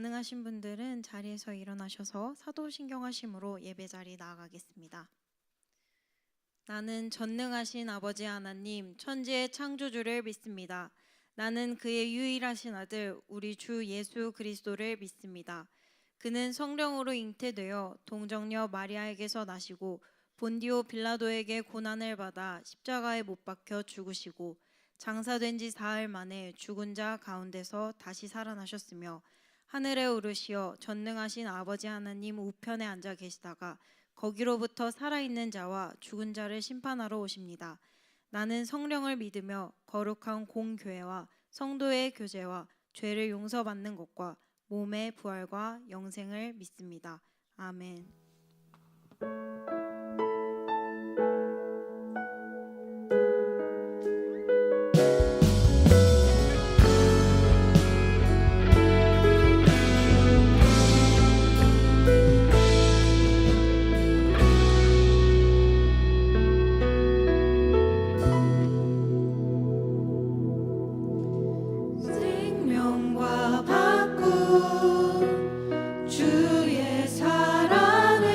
가능하신 분들은 자리에서 일어나셔서 사도신경하심으로 예배 자리 나아가겠습니다. 나는 전능하신 아버지 하나님, 천지의 창조주를 믿습니다. 나는 그의 유일하신 아들, 우리 주 예수 그리스도를 믿습니다. 그는 성령으로 잉태되어 동정녀 마리아에게서 나시고 본디오 빌라도에게 고난을 받아 십자가에 못 박혀 죽으시고 장사된 지 사흘 만에 죽은 자 가운데서 다시 살아나셨으며 하늘에 오르시어 전능하신 아버지 하나님 우편에 앉아 계시다가 거기로부터 살아있는 자와 죽은 자를 심판하러 오십니다. 나는 성령을 믿으며 거룩한 공교회와 성도의 교제와 죄를 용서받는 것과 몸의 부활과 영생을 믿습니다. 아멘. 생명과 바꾼 주의 사랑을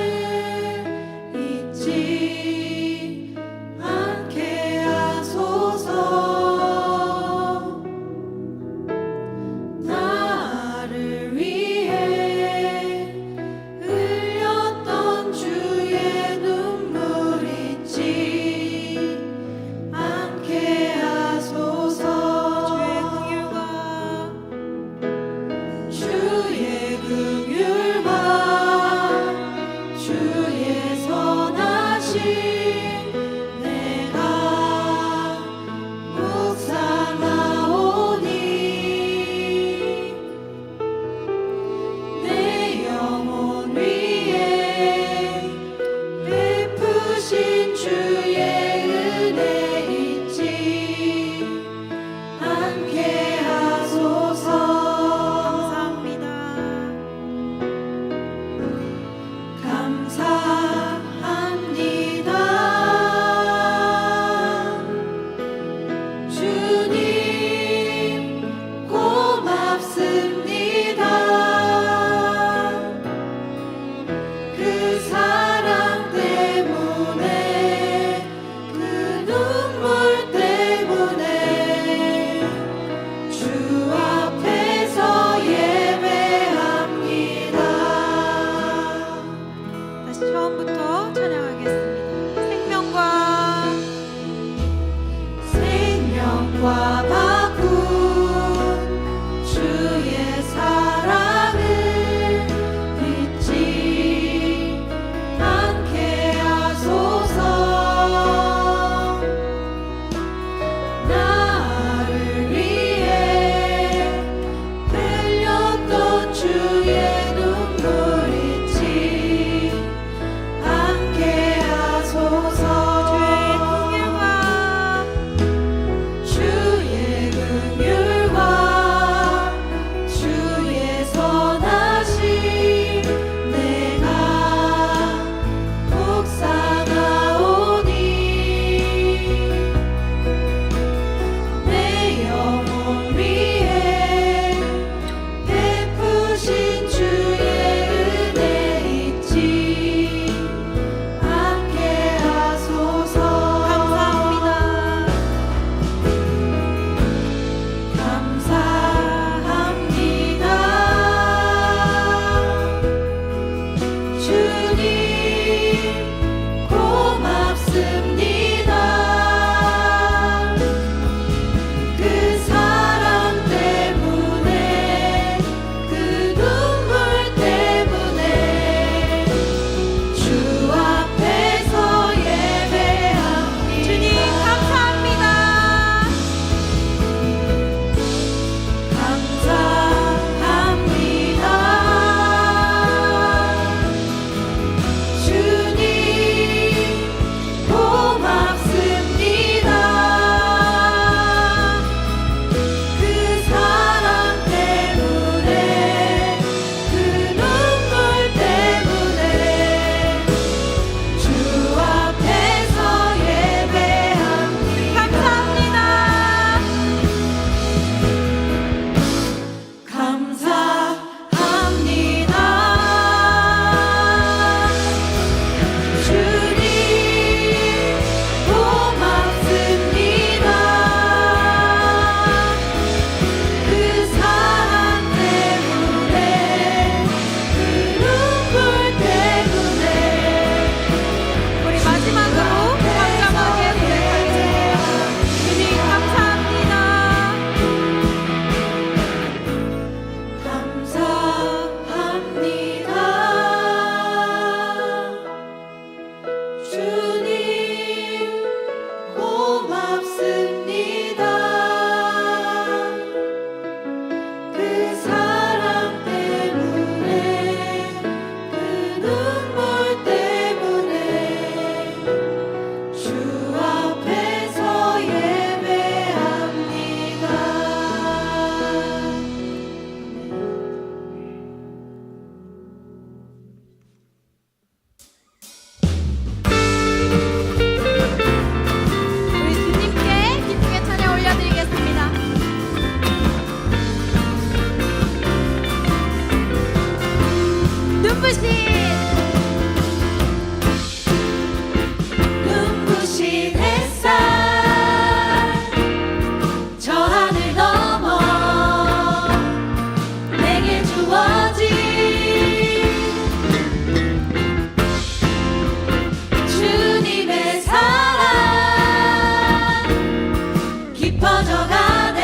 깊어져가네.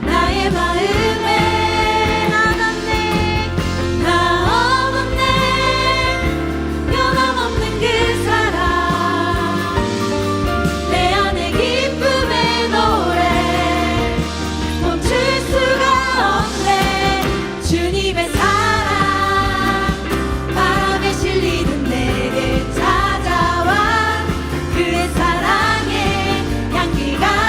나의 마음에 나 없네 변함없는 그 사랑 내 안에 기쁨의 노래 멈출 수가 없네. 주님의 사랑 바람에 실리는 내게 찾아와 그의 사랑의 향기가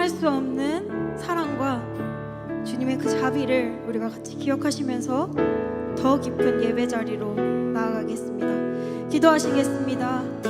상상할 수 없는 사랑과 주님의 그 자비를 우리가 같이 기억하시면서 더 깊은 예배 자리로 나아가겠습니다. 기도하시겠습니다.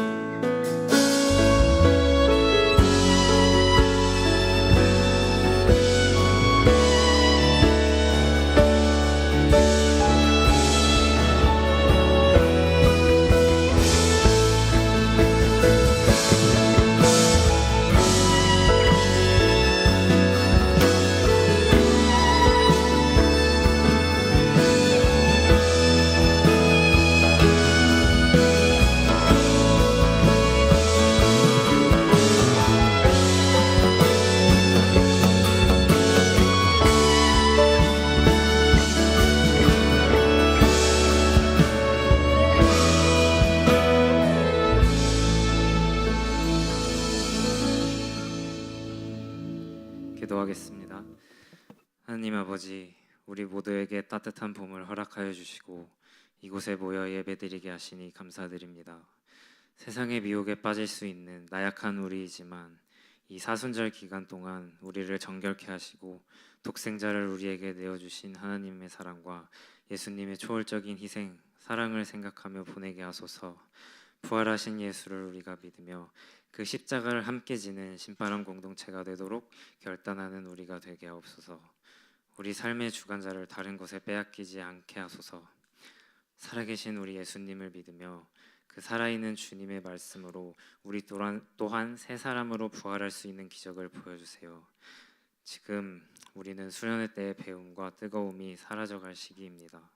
기도하겠습니다. 하나님 아버지, 우리 모두에게 따뜻한 봄을 허락하여 주시고 이곳에 모여 예배드리게 하시니 감사드립니다. 세상의 미혹에 빠질 수 있는 나약한 우리이지만 이 사순절 기간 동안 우리를 정결케 하시고 독생자를 우리에게 내어주신 하나님의 사랑과 예수님의 초월적인 희생, 사랑을 생각하며 보내게 하소서. 부활하신 예수를 우리가 믿으며 그 십자가를 함께 지는 신바람 공동체가 되도록 결단하는 우리가 되게 하옵소서. 우리 삶의 주관자를 다른 곳에 빼앗기지 않게 하소서. 살아계신 우리 예수님을 믿으며 그 살아있는 주님의 말씀으로 우리 또한 새 사람으로 부활할 수 있는 기적을 보여주세요. 지금 우리는 수련회 때의 배움과 뜨거움이 사라져갈 시기입니다.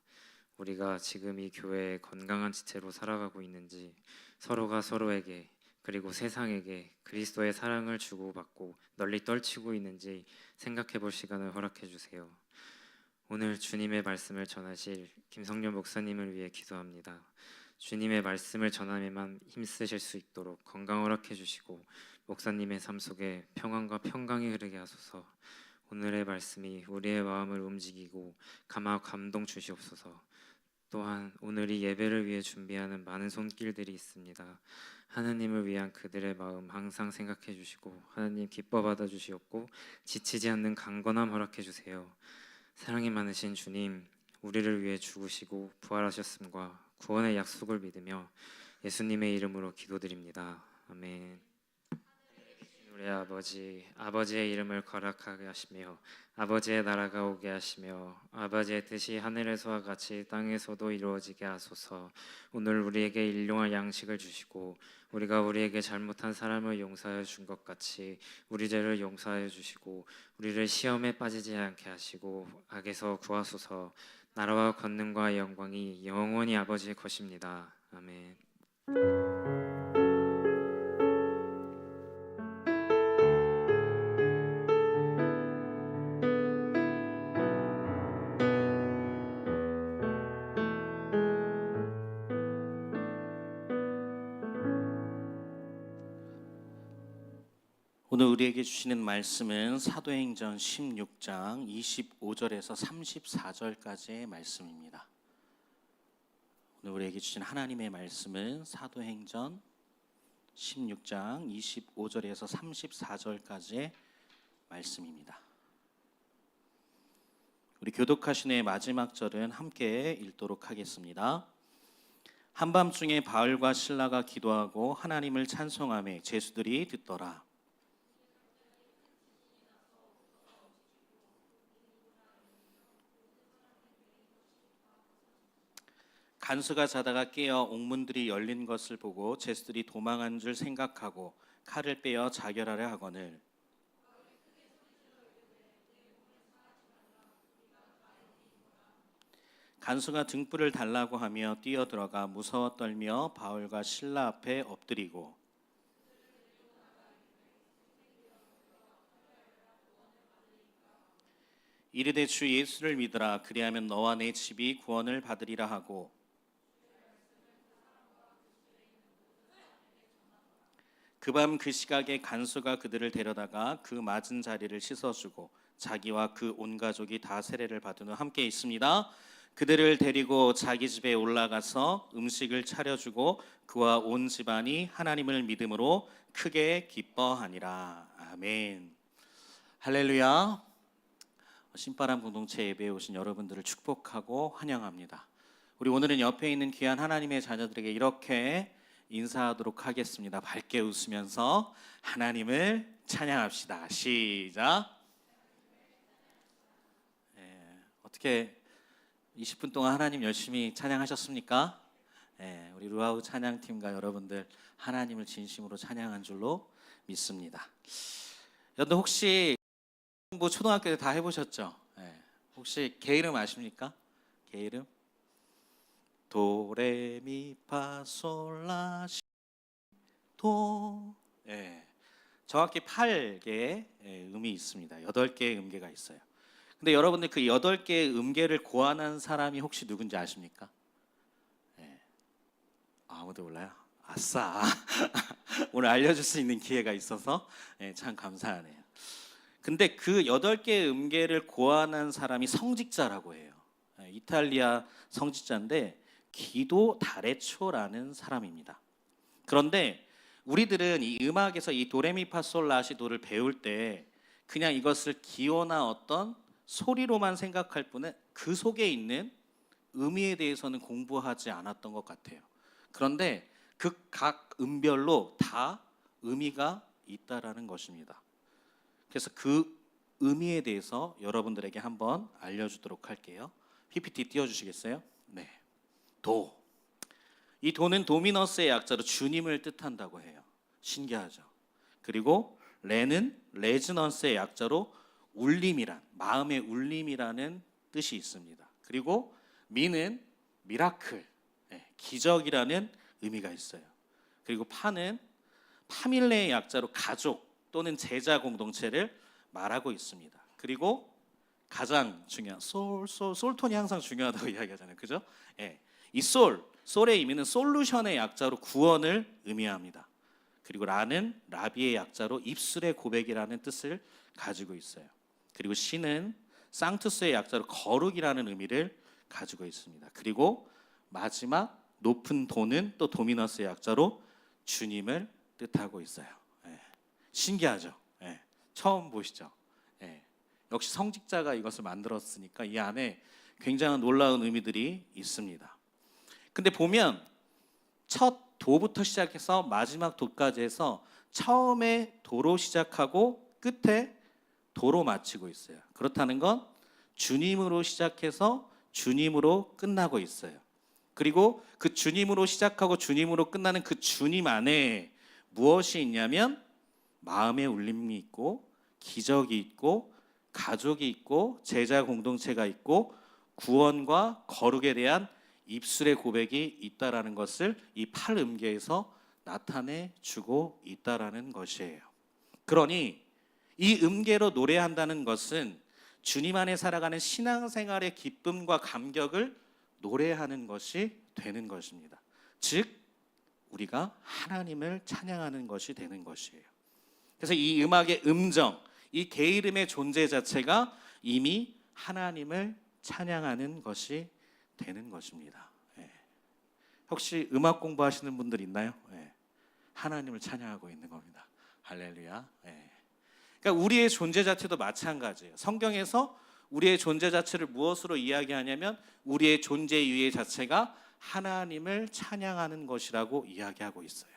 우리가 지금 이 교회에 건강한 지체로 살아가고 있는지, 서로가 서로에게 그리고 세상에게 그리스도의 사랑을 주고받고 널리 떨치고 있는지 생각해 볼 시간을 허락해 주세요. 오늘 주님의 말씀을 전하실 김성년 목사님을 위해 기도합니다. 주님의 말씀을 전함에만 힘쓰실 수 있도록 건강 허락해 주시고 목사님의 삶 속에 평안과 평강이 흐르게 하소서. 오늘의 말씀이 우리의 마음을 움직이고 감동 주시옵소서. 또한 오늘 이 예배를 위해 준비하는 많은 손길들이 있습니다. 하나님을 위한 그들의 마음 항상 생각해 주시고 하나님 기뻐 받아 주시옵고 지치지 않는 강건함 허락해 주세요. 사랑이 많으신 주님, 우리를 위해 죽으시고 부활하셨음과 구원의 약속을 믿으며 예수님의 이름으로 기도드립니다. 아멘. 우리 아버지, 아버지의 이름을 거룩하게 하시며 아버지의 나라가 오게 하시며 아버지의 뜻이 하늘에서와 같이 땅에서도 이루어지게 하소서. 오늘 우리에게 일용할 양식을 주시고 우리가 우리에게 잘못한 사람을 용서하여 준 것 같이 우리 죄를 용서하여 주시고 우리를 시험에 빠지지 않게 하시고 악에서 구하소서. 나라와 권능과 영광이 영원히 아버지의 것입니다. 아멘. 오늘 우리에게 주시는 말씀은 사도행전 16장 25절에서 34절까지의 말씀입니다. 오늘 우리에게 주신 하나님의 말씀은 사도행전 16장 25절에서 34절까지의 말씀입니다. 우리 교독하신의 마지막 절은 함께 읽도록 하겠습니다. 한밤중에 바울과 실라가 기도하고 하나님을 찬송하며 제수들이 듣더라. 간수가 자다가 깨어 옥문들이 열린 것을 보고 제수들이 도망한 줄 생각하고 칼을 빼어 자결하려 하거늘 간수가 등불을 달라고 하며 뛰어들어가 무서워 떨며 바울과 실라 앞에 엎드리고 이르되 주 예수를 믿으라. 그리하면 너와 내 집이 구원을 받으리라 하고 그 밤 그 시각에 간수가 그들을 데려다가 그 맞은 자리를 씻어주고 자기와 그 온 가족이 다 세례를 받은 후 함께 있습니다. 그들을 데리고 자기 집에 올라가서 음식을 차려주고 그와 온 집안이 하나님을 믿음으로 크게 기뻐하니라. 아멘. 할렐루야. 신바람 공동체 예배에 오신 여러분들을 축복하고 환영합니다. 우리 오늘은 옆에 있는 귀한 하나님의 자녀들에게 이렇게 인사하도록 하겠습니다. 밝게 웃으면서 하나님을 찬양합시다. 시작. 어떻게 20분 동안 하나님 열심히 찬양하셨습니까? 우리 루아우 찬양팀과 여러분들 하나님을 진심으로 찬양한 줄로 믿습니다. 여러분 혹시 공부 초등학교 때 다 해보셨죠? 혹시 개 이름 아십니까? 개 이름? 도레미파솔라시 도. 정확히 8개의 음이 있습니다. 8개의 음계가 있어요. 근데 여러분들 그 8개의 음계를 고안한 사람이 혹시 누군지 아십니까? 아무도 몰라요? 아싸. 오늘 알려줄 수 있는 기회가 있어서 참 감사하네요. 근데 그 8개의 음계를 고안한 사람이 성직자라고 해요. 이탈리아 성직자인데 기도 다레초라는 사람입니다. 그런데 우리들은 이 음악에서 이 도레미파솔라시도를 배울 때 그냥 이것을 기호나 어떤 소리로만 생각할 뿐은 그 속에 있는 의미에 대해서는 공부하지 않았던 것 같아요. 그런데 그 각 음별로 다 의미가 있다라는 것입니다. 그래서 그 의미에 대해서 여러분들에게 한번 알려주도록 할게요. PPT 띄워주시겠어요? 네. 도. 이 도는 도미너스의 약자로 주님을 뜻한다고 해요. 신기하죠? 그리고 레는 레즈넌스의 약자로 울림이란, 마음의 울림이라는 뜻이 있습니다. 그리고 미는 미라클, 기적이라는 의미가 있어요. 그리고 파는 파밀레의 약자로 가족 또는 제자 공동체를 말하고 있습니다. 그리고 가장 중요한 솔톤이 항상 중요하다고 이야기하잖아요. 그죠? 이 솔의 의미는 솔루션의 약자로 구원을 의미합니다. 그리고 라는 라비의 약자로 입술의 고백이라는 뜻을 가지고 있어요. 그리고 시는 상투스의 약자로 거룩이라는 의미를 가지고 있습니다. 그리고 마지막 높은 도는 또 도미너스의 약자로 주님을 뜻하고 있어요. 신기하죠? 처음 보시죠? 역시 성직자가 이것을 만들었으니까 이 안에 굉장한 놀라운 의미들이 있습니다. 근데 보면 첫 도부터 시작해서 마지막 도까지 해서 처음에 도로 시작하고 끝에 도로 마치고 있어요. 그렇다는 건 주님으로 시작해서 주님으로 끝나고 있어요. 그리고 그 주님으로 시작하고 주님으로 끝나는 그 주님 안에 무엇이 있냐면 마음의 울림이 있고 기적이 있고 가족이 있고 제자 공동체가 있고 구원과 거룩에 대한 입술의 고백이 있다라는 것을 이 8음계에서 나타내 주고 있다라는 것이에요. 그러니 이 음계로 노래한다는 것은 주님 안에 살아가는 신앙생활의 기쁨과 감격을 노래하는 것이 되는 것입니다. 즉 우리가 하나님을 찬양하는 것이 되는 것이에요. 그래서 이 음악의 음정, 이 게으름의 존재 자체가 이미 하나님을 찬양하는 것이 되는 것입니다. 혹시 음악 공부하시는 분들 있나요? 하나님을 찬양하고 있는 겁니다. 할렐루야. 그러니까 우리의 존재 자체도 마찬가지예요. 성경에서 우리의 존재 자체를 무엇으로 이야기하냐면 우리의 존재 유의 자체가 하나님을 찬양하는 것이라고 이야기하고 있어요.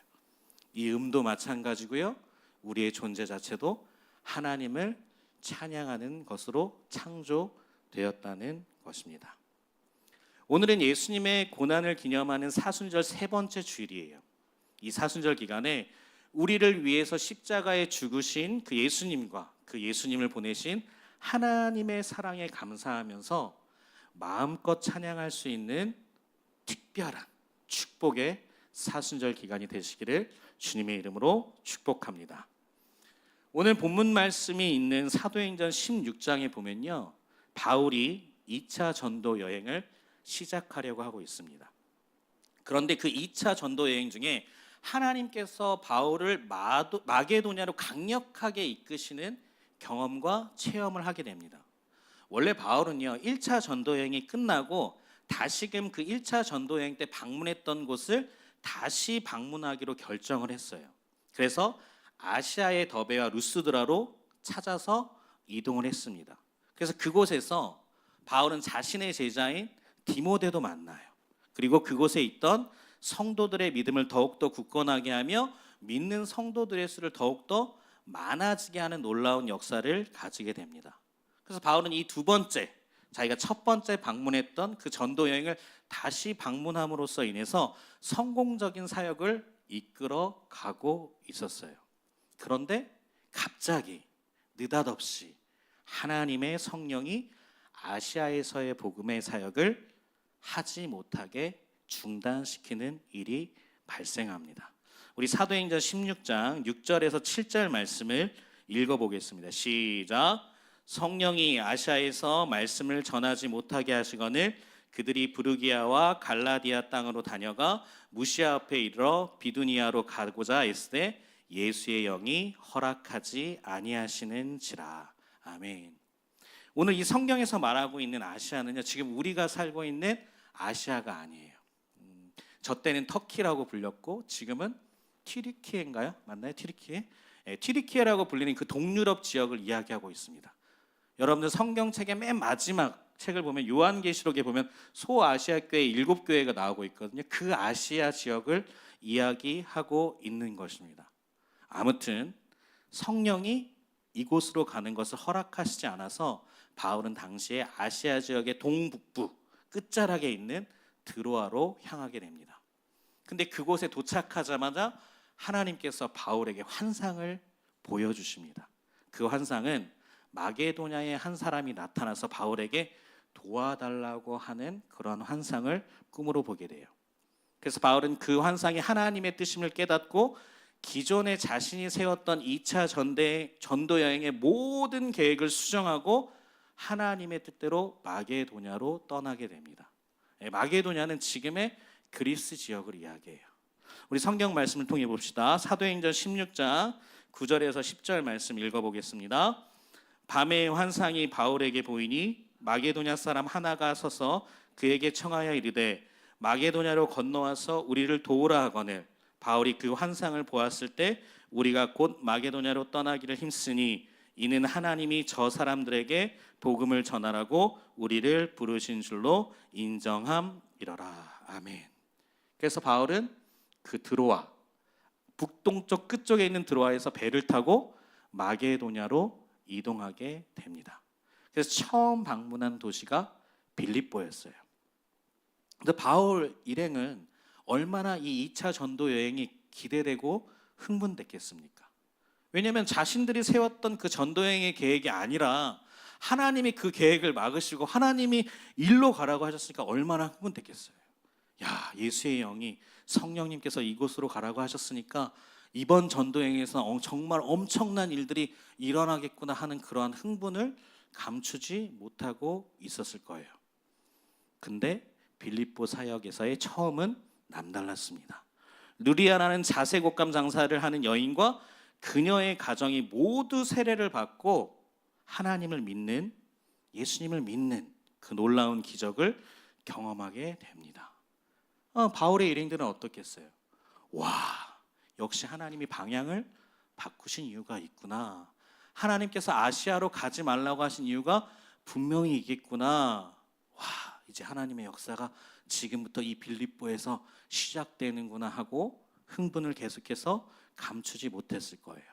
이 음도 마찬가지고요. 우리의 존재 자체도 하나님을 찬양하는 것으로 창조되었다는 것입니다. 오늘은 예수님의 고난을 기념하는 사순절 3번째 주일이에요. 이 사순절 기간에 우리를 위해서 십자가에 죽으신 그 예수님과 그 예수님을 보내신 하나님의 사랑에 감사하면서 마음껏 찬양할 수 있는 특별한 축복의 사순절 기간이 되시기를 주님의 이름으로 축복합니다. 오늘 본문 말씀이 있는 사도행전 16장에 보면요, 바울이 2차 전도 여행을 시작하려고 하고 있습니다. 그런데 그 2차 전도 여행 중에 하나님께서 바울을 마게도냐로 강력하게 이끄시는 경험과 체험을 하게 됩니다. 원래 바울은요 1차 전도 여행이 끝나고 다시금 그 1차 전도 여행 때 방문했던 곳을 다시 방문하기로 결정을 했어요. 그래서 아시아의 더베와 루스드라로 찾아서 이동을 했습니다. 그래서 그곳에서 바울은 자신의 제자인 디모데도 만나요. 그리고 그곳에 있던 성도들의 믿음을 더욱더 굳건하게 하며 믿는 성도들의 수를 더욱더 많아지게 하는 놀라운 역사를 가지게 됩니다. 그래서 바울은 이 두 번째, 자기가 첫 번째 방문했던 그 전도 여행을 다시 방문함으로써 인해서 성공적인 사역을 이끌어 가고 있었어요. 그런데 갑자기 느닷없이 하나님의 성령이 아시아에서의 복음의 사역을 하지 못하게 중단시키는 일이 발생합니다. 우리 사도행전 16장 6절에서 7절 말씀을 읽어보겠습니다. 시작. 성령이 아시아에서 말씀을 전하지 못하게 하시거늘 그들이 부르기아와 갈라디아 땅으로 다녀가 무시아 앞에 이르러 비두니아로 가고자 했으되 예수의 영이 허락하지 아니하시는지라. 아멘. 오늘 이 성경에서 말하고 있는 아시아는요, 지금 우리가 살고 있는 아시아가 아니에요. 저 때는 터키라고 불렸고 지금은 튀르키예인가요? 맞나요? 튀르키예? 네, 튀르키예라고 불리는 그 동유럽 지역을 이야기하고 있습니다. 여러분들 성경책의 맨 마지막 책을 보면 요한계시록에 보면 소아시아 교회 7교회가 나오고 있거든요. 그 아시아 지역을 이야기하고 있는 것입니다. 아무튼 성령이 이곳으로 가는 것을 허락하시지 않아서 바울은 당시에 아시아 지역의 동북부 끝자락에 있는 드로아로 향하게 됩니다. 근데 그곳에 도착하자마자 하나님께서 바울에게 환상을 보여주십니다. 그 환상은 마게도냐의 한 사람이 나타나서 바울에게 도와달라고 하는 그런 환상을 꿈으로 보게 돼요. 그래서 바울은 그 환상이 하나님의 뜻임을 깨닫고 기존에 자신이 세웠던 2차 전도 여행의 모든 계획을 수정하고 하나님의 뜻대로 마게도냐로 떠나게 됩니다. 마게도냐는 지금의 그리스 지역을 이야기해요. 우리 성경 말씀을 통해 봅시다. 사도행전 16장 9절에서 10절 말씀 읽어보겠습니다. 밤에 환상이 바울에게 보이니 마게도냐 사람 하나가 서서 그에게 청하여 이르되 마게도냐로 건너와서 우리를 도우라 하거늘 바울이 그 환상을 보았을 때 우리가 곧 마게도냐로 떠나기를 힘쓰니 이는 하나님이 저 사람들에게 복음을 전하라고 우리를 부르신 줄로 인정함이러라. 아멘. 그래서 바울은 그 드로아 북동쪽 끝쪽에 있는 드로아에서 배를 타고 마게도냐로 이동하게 됩니다. 그래서 처음 방문한 도시가 빌립보였어요. 근데 바울 일행은 얼마나 이 2차 전도 여행이 기대되고 흥분됐겠습니까? 왜냐하면 자신들이 세웠던 그 전도 여행의 계획이 아니라 하나님이 그 계획을 막으시고 하나님이 일로 가라고 하셨으니까 얼마나 흥분됐겠어요. 야, 예수의 영이 성령님께서 이곳으로 가라고 하셨으니까 이번 전도 여행에서 정말 엄청난 일들이 일어나겠구나 하는 그러한 흥분을 감추지 못하고 있었을 거예요. 근데 빌립보 사역에서의 처음은 남달랐습니다. 누리아라는 자색옷감 장사를 하는 여인과 그녀의 가정이 모두 세례를 받고 하나님을 믿는, 예수님을 믿는 그 놀라운 기적을 경험하게 됩니다. 바울의 일행들은 어떻겠어요? 와, 역시 하나님이 방향을 바꾸신 이유가 있구나. 하나님께서 아시아로 가지 말라고 하신 이유가 분명히 있겠구나. 와, 이제 하나님의 역사가 지금부터 이 빌립보에서 시작되는구나 하고 흥분을 계속해서 감추지 못했을 거예요.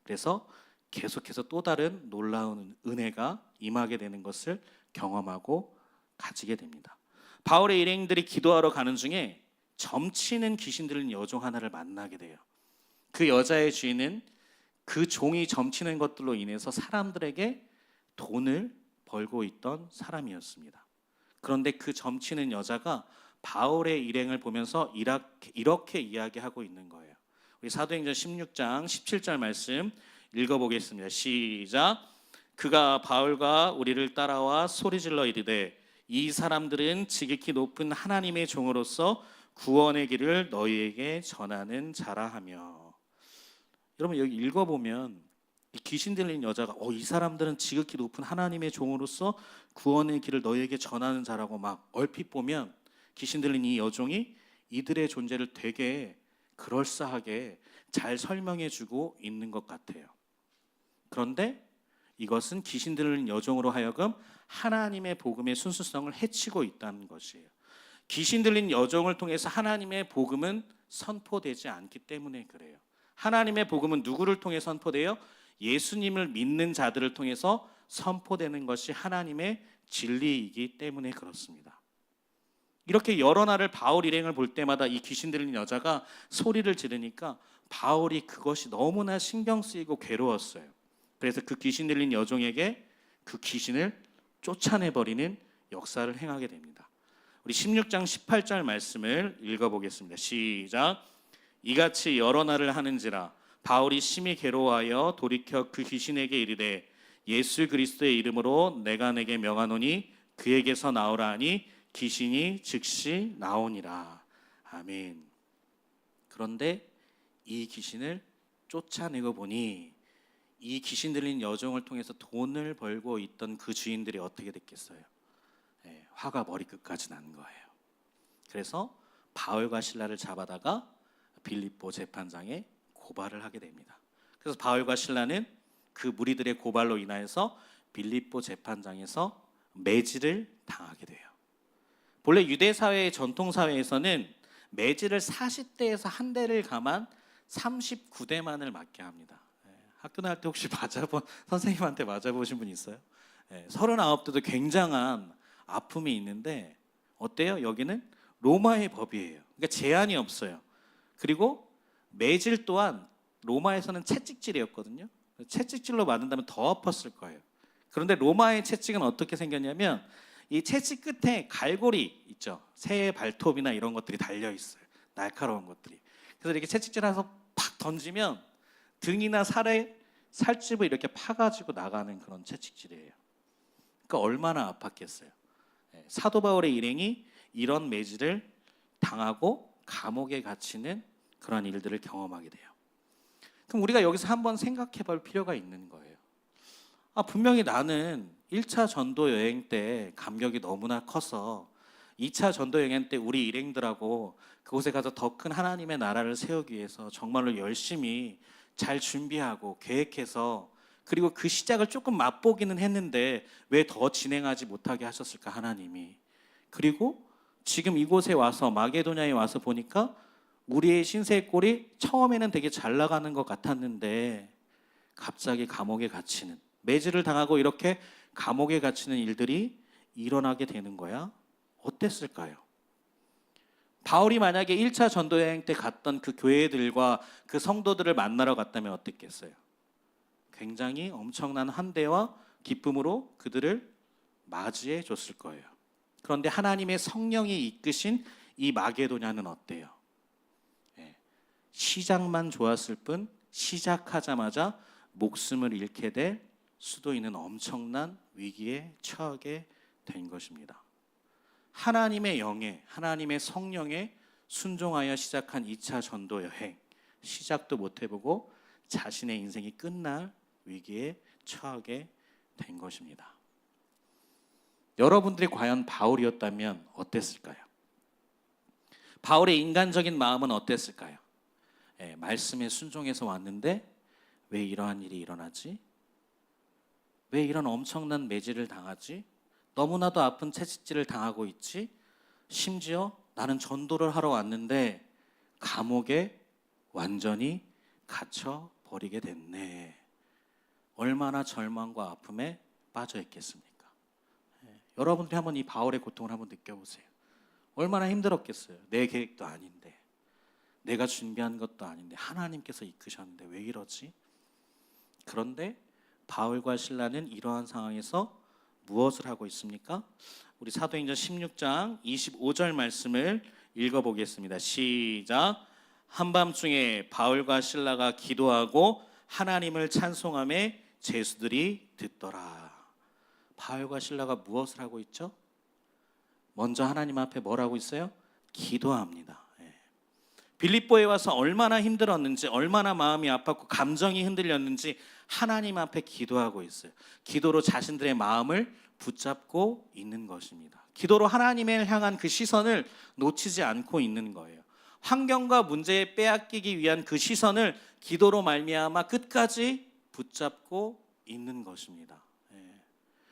그래서 계속해서 또 다른 놀라운 은혜가 임하게 되는 것을 경험하고 가지게 됩니다. 바울의 일행들이 기도하러 가는 중에 점치는 귀신 들린 여종 하나를 만나게 돼요. 그 여자의 주인은 그 종이 점치는 것들로 인해서 사람들에게 돈을 벌고 있던 사람이었습니다. 그런데 그 점치는 여자가 바울의 일행을 보면서 이렇게 이야기하고 있는 거예요. 우리 사도행전 16장 17절 말씀 읽어보겠습니다. 시작. 그가 바울과 우리를 따라와 소리질러 이르되 이 사람들은 지극히 높은 하나님의 종으로서 구원의 길을 너희에게 전하는 자라 하며. 여러분 여기 읽어보면 이 귀신 들린 여자가 이 사람들은 지극히 높은 하나님의 종으로서 구원의 길을 너희에게 전하는 자라고 막 얼핏 보면 귀신 들린 이 여종이 이들의 존재를 되게 그럴싸하게 잘 설명해주고 있는 것 같아요. 그런데 이것은 귀신 들린 여종으로 하여금 하나님의 복음의 순수성을 해치고 있다는 것이에요. 귀신 들린 여종을 통해서 하나님의 복음은 선포되지 않기 때문에 그래요. 하나님의 복음은 누구를 통해 선포돼요? 예수님을 믿는 자들을 통해서 선포되는 것이 하나님의 진리이기 때문에 그렇습니다. 이렇게 여러 날을 바울 일행을 볼 때마다 이 귀신 들린 여자가 소리를 지르니까 바울이 그것이 너무나 신경 쓰이고 괴로웠어요. 그래서 그 귀신 들린 여종에게 그 귀신을 쫓아내버리는 역사를 행하게 됩니다. 우리 16장 18절 말씀을 읽어보겠습니다. 시작. 이같이 여러 날을 하는지라 바울이 심히 괴로워하여 돌이켜 그 귀신에게 이르되 예수 그리스도의 이름으로 내가 내게 명하노니 그에게서 나오라 하니 귀신이 즉시 나오니라. 아멘. 그런데 이 귀신을 쫓아내고 보니 이 귀신 들린 여종을 통해서 돈을 벌고 있던 그 주인들이 어떻게 됐겠어요? 화가 머리끝까지 난 거예요. 그래서 바울과 실라를 잡아다가 빌립보 재판장에 고발을 하게 됩니다. 그래서 바울과 실라는 그 무리들의 고발로 인하여서 빌립보 재판장에서 매질을 당하게 돼요. 본래 유대 사회의 전통 사회에서는 매질을 40대에서 한 대를 감안 39대만을 맞게 합니다. 학교 다닐 때 혹시 선생님한테 맞아보신 분 있어요? 39대도 굉장한 아픔이 있는데 어때요? 여기는 로마의 법이에요. 그러니까 제한이 없어요. 그리고 매질 또한 로마에서는 채찍질이었거든요. 채찍질로 맞는다면 더 아팠을 거예요. 그런데 로마의 채찍은 어떻게 생겼냐면 이 채찍 끝에 갈고리 있죠. 새의 발톱이나 이런 것들이 달려 있어요. 날카로운 것들이. 그래서 이렇게 채찍질해서 팍 던지면 등이나 살에 살집을 이렇게 파가지고 나가는 그런 채찍질이에요. 그러니까 얼마나 아팠겠어요. 사도 바울의 일행이 이런 매질을 당하고 감옥에 갇히는 그런 일들을 경험하게 돼요. 그럼 우리가 여기서 한번 생각해 볼 필요가 있는 거예요. 분명히 나는 1차 전도 여행 때 감격이 너무나 커서 2차 전도 여행 때 우리 일행들하고 그곳에 가서 더 큰 하나님의 나라를 세우기 위해서 정말로 열심히 잘 준비하고 계획해서 그리고 그 시작을 조금 맛보기는 했는데 왜 더 진행하지 못하게 하셨을까 하나님이. 그리고 지금 이곳에 와서 마게도냐에 와서 보니까 우리의 신세의 꼴이 처음에는 되게 잘 나가는 것 같았는데 갑자기 감옥에 갇히는, 매질을 당하고 이렇게 감옥에 갇히는 일들이 일어나게 되는 거야. 어땠을까요? 바울이 만약에 1차 전도 여행 때 갔던 그 교회들과 그 성도들을 만나러 갔다면 어땠겠어요? 굉장히 엄청난 환대와 기쁨으로 그들을 맞이해 줬을 거예요. 그런데 하나님의 성령이 이끄신 이 마게도냐는 어때요? 시작만 좋았을 뿐 시작하자마자 목숨을 잃게 될 수도 있는 엄청난 위기에 처하게 된 것입니다. 하나님의 영에, 하나님의 성령에 순종하여 시작한 2차 전도 여행, 시작도 못 해보고 자신의 인생이 끝날 위기에 처하게 된 것입니다. 여러분들이 과연 바울이었다면 어땠을까요? 바울의 인간적인 마음은 어땠을까요? 말씀에 순종해서 왔는데 왜 이러한 일이 일어나지? 왜 이런 엄청난 매질을 당하지? 너무나도 아픈 채찍질을 당하고 있지? 심지어 나는 전도를 하러 왔는데 감옥에 완전히 갇혀 버리게 됐네. 얼마나 절망과 아픔에 빠져 있겠습니까? 여러분들이 한번 이 바울의 고통을 한번 느껴보세요. 얼마나 힘들었겠어요. 내 계획도 아닌데, 내가 준비한 것도 아닌데 하나님께서 이끄셨는데 왜 이러지? 그런데 바울과 실라는 이러한 상황에서 무엇을 하고 있습니까? 우리 사도행전 16장 25절 말씀을 읽어보겠습니다. 시작. 한밤중에 바울과 실라가 기도하고 하나님을 찬송하며 제수들이 듣더라. 바울과 실라가 무엇을 하고 있죠? 먼저 하나님 앞에 뭘 하고 있어요? 기도합니다. 빌립보에 와서 얼마나 힘들었는지, 얼마나 마음이 아팠고 감정이 흔들렸는지 하나님 앞에 기도하고 있어요. 기도로 자신들의 마음을 붙잡고 있는 것입니다. 기도로 하나님을 향한 그 시선을 놓치지 않고 있는 거예요. 환경과 문제에 빼앗기기 위한 그 시선을 기도로 말미암아 끝까지 붙잡고 있는 것입니다.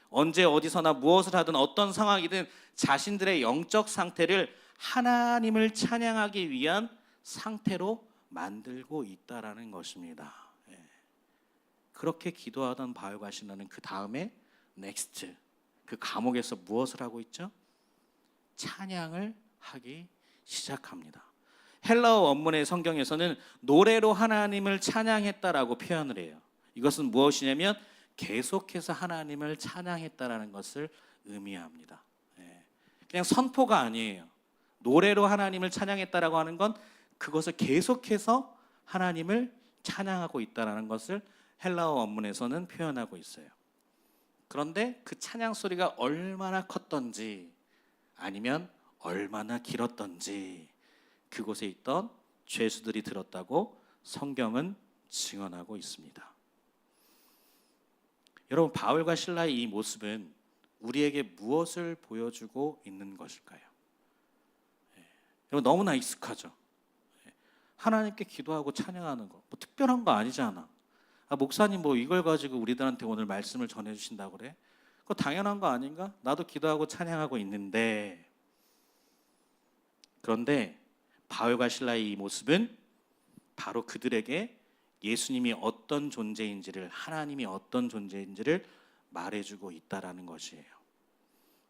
언제 어디서나 무엇을 하든 어떤 상황이든 자신들의 영적 상태를 하나님을 찬양하기 위한 상태로 만들고 있다라는 것입니다. 그렇게 기도하던 바울과 실라는 그 다음에 넥스트 그 감옥에서 무엇을 하고 있죠? 찬양을 하기 시작합니다. 헬라어 원문의 성경에서는 노래로 하나님을 찬양했다라고 표현을 해요. 이것은 무엇이냐면 계속해서 하나님을 찬양했다라는 것을 의미합니다. 그냥 선포가 아니에요. 노래로 하나님을 찬양했다라고 하는 건 그것을 계속해서 하나님을 찬양하고 있다라는 것을 헬라어 원문에서는 표현하고 있어요. 그런데 그 찬양 소리가 얼마나 컸던지 아니면 얼마나 길었던지 그곳에 있던 죄수들이 들었다고 성경은 증언하고 있습니다. 여러분, 바울과 실라의 이 모습은 우리에게 무엇을 보여주고 있는 것일까요? 여러분, 너무나 익숙하죠. 하나님께 기도하고 찬양하는 거, 뭐 특별한 거 아니잖아. 목사님 뭐 이걸 가지고 우리들한테 오늘 말씀을 전해주신다고 그래? 그거 당연한 거 아닌가? 나도 기도하고 찬양하고 있는데. 그런데 바울과 실라의 이 모습은 바로 그들에게 예수님이 어떤 존재인지를, 하나님이 어떤 존재인지를 말해주고 있다라는 것이에요.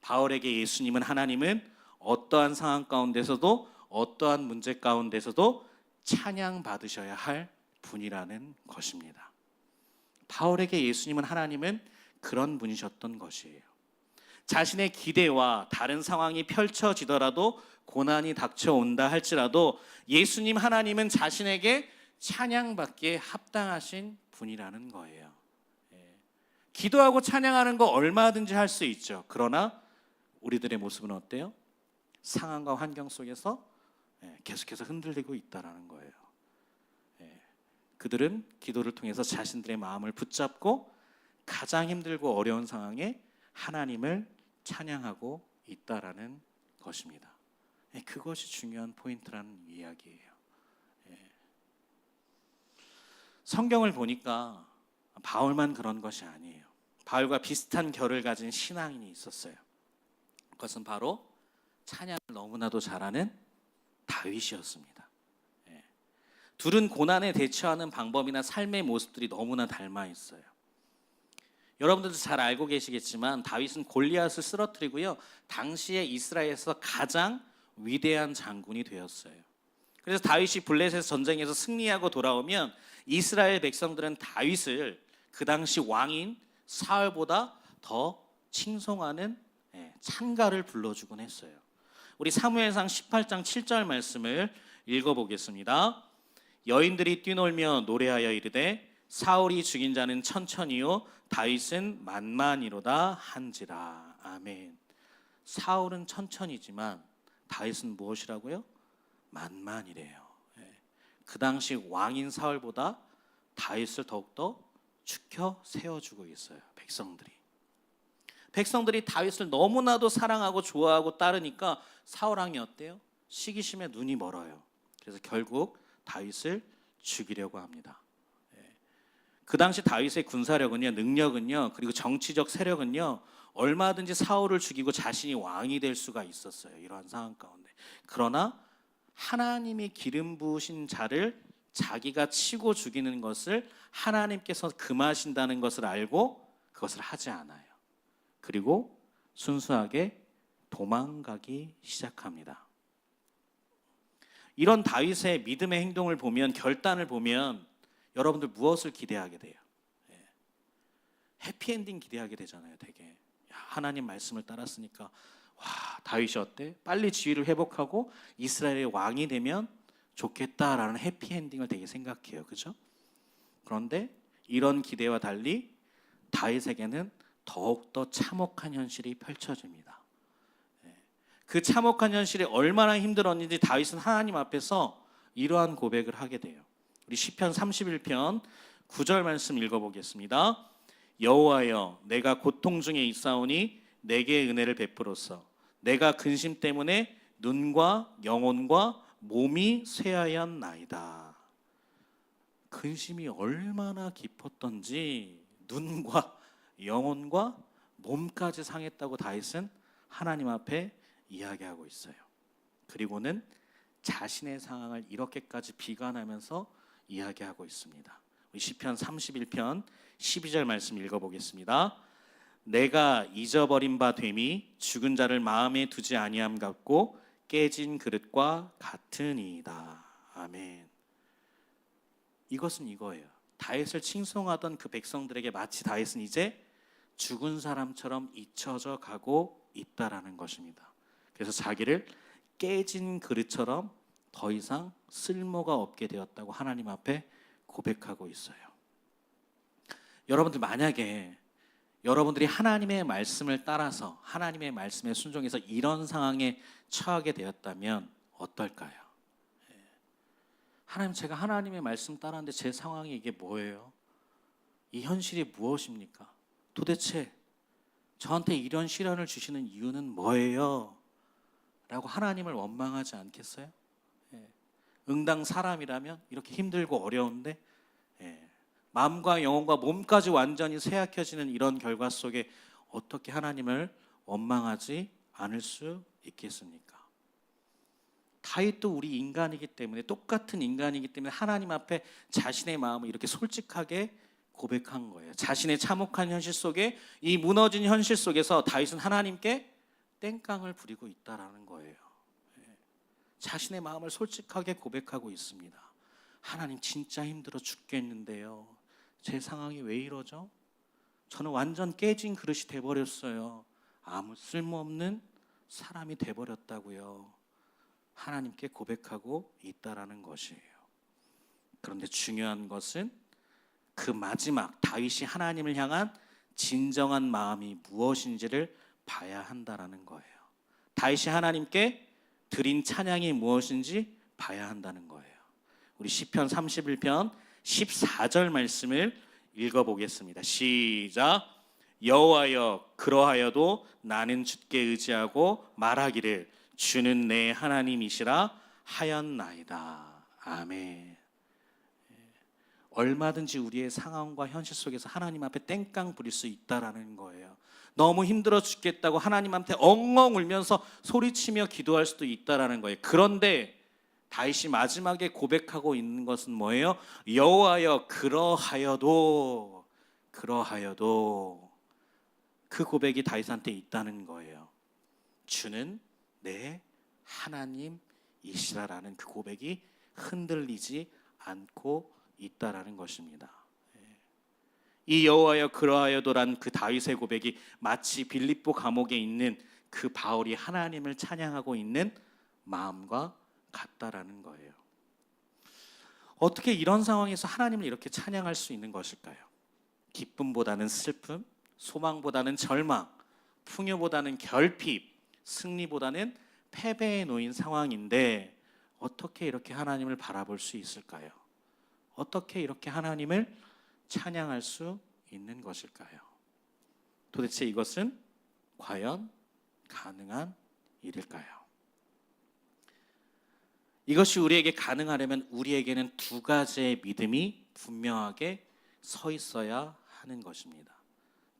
바울에게 예수님은, 하나님은 어떠한 상황 가운데서도 어떠한 문제 가운데서도 찬양받으셔야 할 분이라는 것입니다. 바울에게 예수님은, 하나님은 그런 분이셨던 것이에요. 자신의 기대와 다른 상황이 펼쳐지더라도, 고난이 닥쳐온다 할지라도 예수님, 하나님은 자신에게 찬양받기에 합당하신 분이라는 거예요. 기도하고 찬양하는 거 얼마든지 할 수 있죠. 그러나 우리들의 모습은 어때요? 상황과 환경 속에서 계속해서 흔들리고 있다라는 거예요. 그들은 기도를 통해서 자신들의 마음을 붙잡고 가장 힘들고 어려운 상황에 하나님을 찬양하고 있다라는 것입니다. 그것이 중요한 포인트라는 이야기예요. 성경을 보니까 바울만 그런 것이 아니에요. 바울과 비슷한 결을 가진 신앙인이 있었어요. 그것은 바로 찬양을 너무나도 잘하는 다윗이었습니다. 둘은 고난에 대처하는 방법이나 삶의 모습들이 너무나 닮아 있어요. 여러분들도 잘 알고 계시겠지만 다윗은 골리앗을 쓰러뜨리고요, 당시에 이스라엘에서 가장 위대한 장군이 되었어요. 그래서 다윗이 블레셋 전쟁에서 승리하고 돌아오면 이스라엘 백성들은 다윗을 그 당시 왕인 사울보다 더 칭송하는 찬가를 불러주곤 했어요. 우리 사무엘상 18장 7절 말씀을 읽어보겠습니다. 여인들이 뛰놀며 노래하여 이르되 사울이 죽인 자는 천천히요 다윗은 만만이로다 한지라. 아멘. 사울은 천천히지만 다윗은 무엇이라고요? 만만이래요. 그 당시 왕인 사울보다 다윗을 더욱더 축혀 세워주고 있어요. 백성들이 다윗을 너무나도 사랑하고 좋아하고 따르니까 사울 왕이 어때요? 시기심에 눈이 멀어요. 그래서 결국 다윗을 죽이려고 합니다. 그 당시 다윗의 군사력은요, 능력은요, 그리고 정치적 세력은요, 얼마든지 사울을 죽이고 자신이 왕이 될 수가 있었어요. 이러한 상황 가운데. 그러나 하나님이 기름 부으신 자를 자기가 치고 죽이는 것을 하나님께서 금하신다는 것을 알고 그것을 하지 않아요. 그리고 순수하게 도망가기 시작합니다. 이런 다윗의 믿음의 행동을 보면, 결단을 보면 여러분들 무엇을 기대하게 돼요? 해피엔딩 기대하게 되잖아요. 되게 하나님 말씀을 따랐으니까 와, 다윗이 어때? 빨리 지위를 회복하고 이스라엘의 왕이 되면 좋겠다라는 해피엔딩을 되게 생각해요. 그죠? 그런데 이런 기대와 달리 다윗에게는 더욱더 참혹한 현실이 펼쳐집니다. 그 참혹한 현실이 얼마나 힘들었는지 다윗은 하나님 앞에서 이러한 고백을 하게 돼요. 우리 시편 31편 9절 말씀 읽어보겠습니다. 여호와여, 내가 고통 중에 있사오니 내게 은혜를 베풀어서 내가 근심 때문에 눈과 영혼과 몸이 쇠하였나이다. 근심이 얼마나 깊었던지 눈과 영혼과 몸까지 상했다고 다윗은 하나님 앞에 이야기하고 있어요. 그리고는 자신의 상황을 이렇게까지 비관하면서 이야기하고 있습니다. 우리 시편 31편 12절 말씀 읽어보겠습니다. 내가 잊어버린 바 됨이 죽은 자를 마음에 두지 아니함 같고 깨진 그릇과 같으니이다. 아멘. 이것은 이거예요. 다윗을 칭송하던 그 백성들에게 마치 다윗은 이제 죽은 사람처럼 잊혀져 가고 있다라는 것입니다. 그래서 자기를 깨진 그릇처럼 더 이상 쓸모가 없게 되었다고 하나님 앞에 고백하고 있어요. 여러분들 만약에 여러분들이 하나님의 말씀을 따라서 하나님의 말씀에 순종해서 이런 상황에 처하게 되었다면 어떨까요? 하나님, 제가 하나님의 말씀 따랐는데 제 상황이 이게 뭐예요? 이 현실이 무엇입니까? 도대체 저한테 이런 시련을 주시는 이유는 뭐예요? 라고 하나님을 원망하지 않겠어요? 응당 사람이라면 이렇게 힘들고 어려운데 마음과 영혼과 몸까지 완전히 쇠약해지는 이런 결과 속에 어떻게 하나님을 원망하지 않을 수 있겠습니까? 다윗도 우리 인간이기 때문에, 똑같은 인간이기 때문에 하나님 앞에 자신의 마음을 이렇게 솔직하게 고백한 거예요. 자신의 참혹한 현실 속에, 이 무너진 현실 속에서 다윗은 하나님께 땡깡을 부리고 있다라는 거예요. 자신의 마음을 솔직하게 고백하고 있습니다. 하나님, 진짜 힘들어 죽겠는데요. 제 상황이 왜 이러죠? 저는 완전 깨진 그릇이 돼버렸어요. 아무 쓸모없는 사람이 돼버렸다고요. 하나님께 고백하고 있다라는 것이에요. 그런데 중요한 것은 그 마지막 다윗이 하나님을 향한 진정한 마음이 무엇인지를 봐야 한다라는 거예요. 다윗이 하나님께 드린 찬양이 무엇인지 봐야 한다는 거예요. 우리 시편 31편 14절 말씀을 읽어보겠습니다. 시작. 여호와여, 그러하여도 나는 주께 의지하고 말하기를 주는 내 하나님이시라 하였나이다. 아멘. 얼마든지 우리의 상황과 현실 속에서 하나님 앞에 땡깡 부릴 수 있다라는 거예요. 너무 힘들어 죽겠다고 하나님한테 엉엉 울면서 소리치며 기도할 수도 있다라는 거예요. 그런데 다윗이 마지막에 고백하고 있는 것은 뭐예요? 여호와여, 그러하여도 그 고백이 다윗한테 있다는 거예요. 주는 내 하나님이시라라는 그 고백이 흔들리지 않고 있다라는 것입니다. 이 여호와여 그러하여도란 그 다윗의 고백이 마치 빌립보 감옥에 있는 그 바울이 하나님을 찬양하고 있는 마음과 같다라는 거예요. 어떻게 이런 상황에서 하나님을 이렇게 찬양할 수 있는 것일까요? 기쁨보다는 슬픔, 소망보다는 절망, 풍요보다는 결핍, 승리보다는 패배에 놓인 상황인데 어떻게 이렇게 하나님을 바라볼 수 있을까요? 어떻게 이렇게 하나님을 찬양할 수 있는 것일까요? 도대체 이것은 과연 가능한 일일까요? 이것이 우리에게 가능하려면 우리에게는 두 가지의 믿음이 분명하게 서 있어야 하는 것입니다.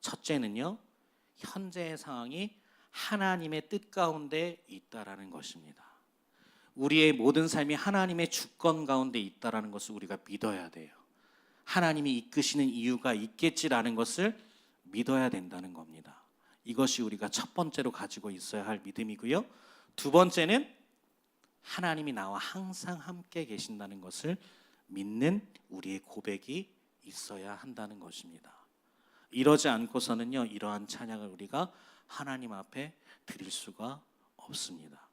첫째는요, 현재의 상황이 하나님의 뜻 가운데 있다라는 것입니다. 우리의 모든 삶이 하나님의 주권 가운데 있다라는 것을 우리가 믿어야 돼요. 하나님이 이끄시는 이유가 있겠지라는 것을 믿어야 된다는 겁니다. 이것이 우리가 첫 번째로 가지고 있어야 할 믿음이고요. 두 번째는 하나님이 나와 항상 함께 계신다는 것을 믿는 우리의 고백이 있어야 한다는 것입니다. 이러지 않고서는요, 이러한 찬양을 우리가 하나님 앞에 드릴 수가 없습니다.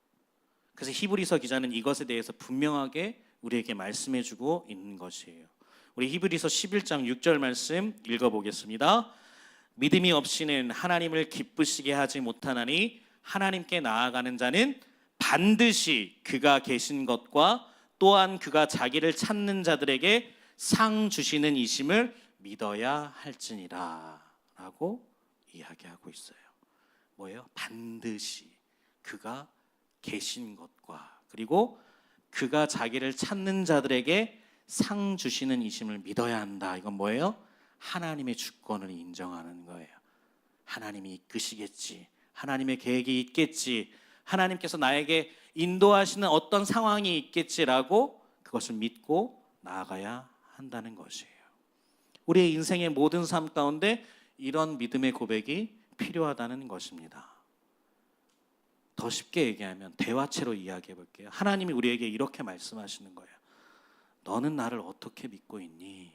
그래서 히브리서 기자는 이것에 대해서 분명하게 우리에게 말씀해주고 있는 것이에요. 우리 히브리서 11장 6절 말씀 읽어보겠습니다. 믿음이 없이는 하나님을 기쁘시게 하지 못하나니 하나님께 나아가는 자는 반드시 그가 계신 것과 또한 그가 자기를 찾는 자들에게 상 주시는 이심을 믿어야 할지니라 라고 이야기하고 있어요. 뭐예요? 반드시 그가 계신 것과 그리고 그가 자기를 찾는 자들에게 상 주시는 이심을 믿어야 한다. 이건 뭐예요? 하나님의 주권을 인정하는 거예요. 하나님이 이끄시겠지. 하나님의 계획이 있겠지. 하나님께서 나에게 인도하시는 어떤 상황이 있겠지라고 그것을 믿고 나아가야 한다는 것이에요. 우리의 인생의 모든 삶 가운데 이런 믿음의 고백이 필요하다는 것입니다. 더 쉽게 얘기하면 대화체로 이야기해 볼게요. 하나님이 우리에게 이렇게 말씀하시는 거예요. 너는 나를 어떻게 믿고 있니?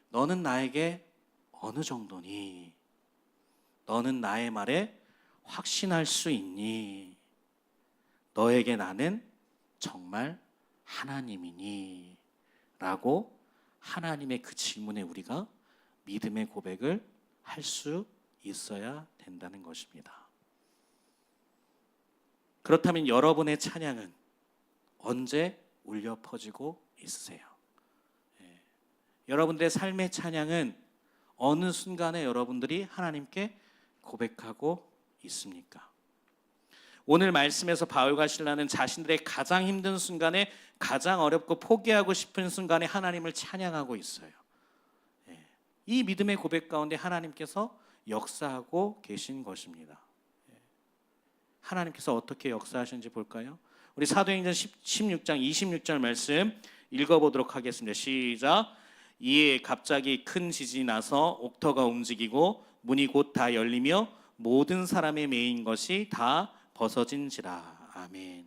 너는 나에게 어느 정도니? 너는 나의 말에 확신할 수 있니? 너에게 나는 정말 하나님이니? 라고 하나님의 그 질문에 우리가 믿음의 고백을 할 수 있어야 된다는 것입니다. 그렇다면 여러분의 찬양은 언제 울려 퍼지고 있으세요? 여러분들의 삶의 찬양은 어느 순간에 여러분들이 하나님께 고백하고 있습니까? 오늘 말씀에서 바울과 실라는 자신들의 가장 힘든 순간에, 가장 어렵고 포기하고 싶은 순간에 하나님을 찬양하고 있어요. 이 믿음의 고백 가운데 하나님께서 역사하고 계신 것입니다. 하나님께서 어떻게 역사하시는지 볼까요? 우리 사도행전 16장 26절 말씀 읽어보도록 하겠습니다. 시작. 이에 갑자기 큰 지진이 나서 옥터가 움직이고 문이 곧 다 열리며 모든 사람의 매인 것이 다 벗어진지라. 아멘.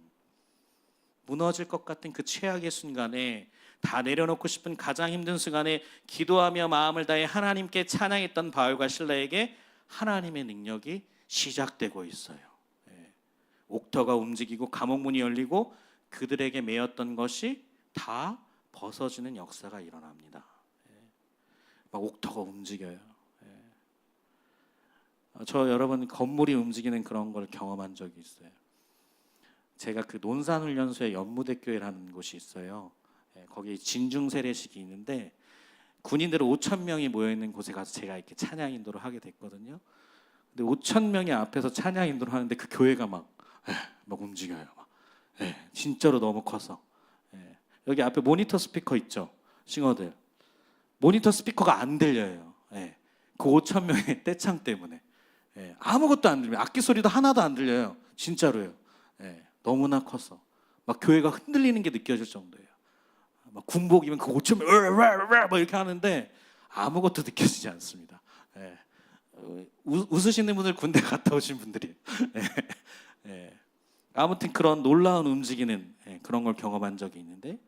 무너질 것 같은 그 최악의 순간에, 다 내려놓고 싶은 가장 힘든 순간에 기도하며 마음을 다해 하나님께 찬양했던 바울과 실라에게 하나님의 능력이 시작되고 있어요. 옥터가 움직이고 감옥 문이 열리고 그들에게 매였던 것이 다 벗어지는 역사가 일어납니다. 막 옥터가 움직여요. 저 여러분 건물이 움직이는 그런 걸 경험한 적이 있어요. 제가 그 논산훈련소에 연무대교회라는 곳이 있어요. 거기 진중 세례식이 있는데 군인들 5,000명이 모여 있는 곳에 가서 제가 이렇게 찬양 인도를 하게 됐거든요. 근데 5,000명이 앞에서 찬양 인도를 하는데 그 교회가 막 움직여요. 진짜로 너무 커서. 여기 앞에 모니터 스피커 있죠, 싱어들. 모니터 스피커가 안 들려요. 그 5,000명의 떼창 때문에. 아무것도 안 들려요. 악기 소리도 하나도 안 들려요. 진짜로요. 너무나 커서 막 교회가 흔들리는 게 느껴질 정도예요. 막 군복이면 그 5,000명 막 이렇게 하는데 아무것도 느껴지지 않습니다. 웃으시는 분들 군대 갔다 오신 분들이에요. 아무튼 그런 놀라운 움직이는 그런 걸 경험한 적이 있는데,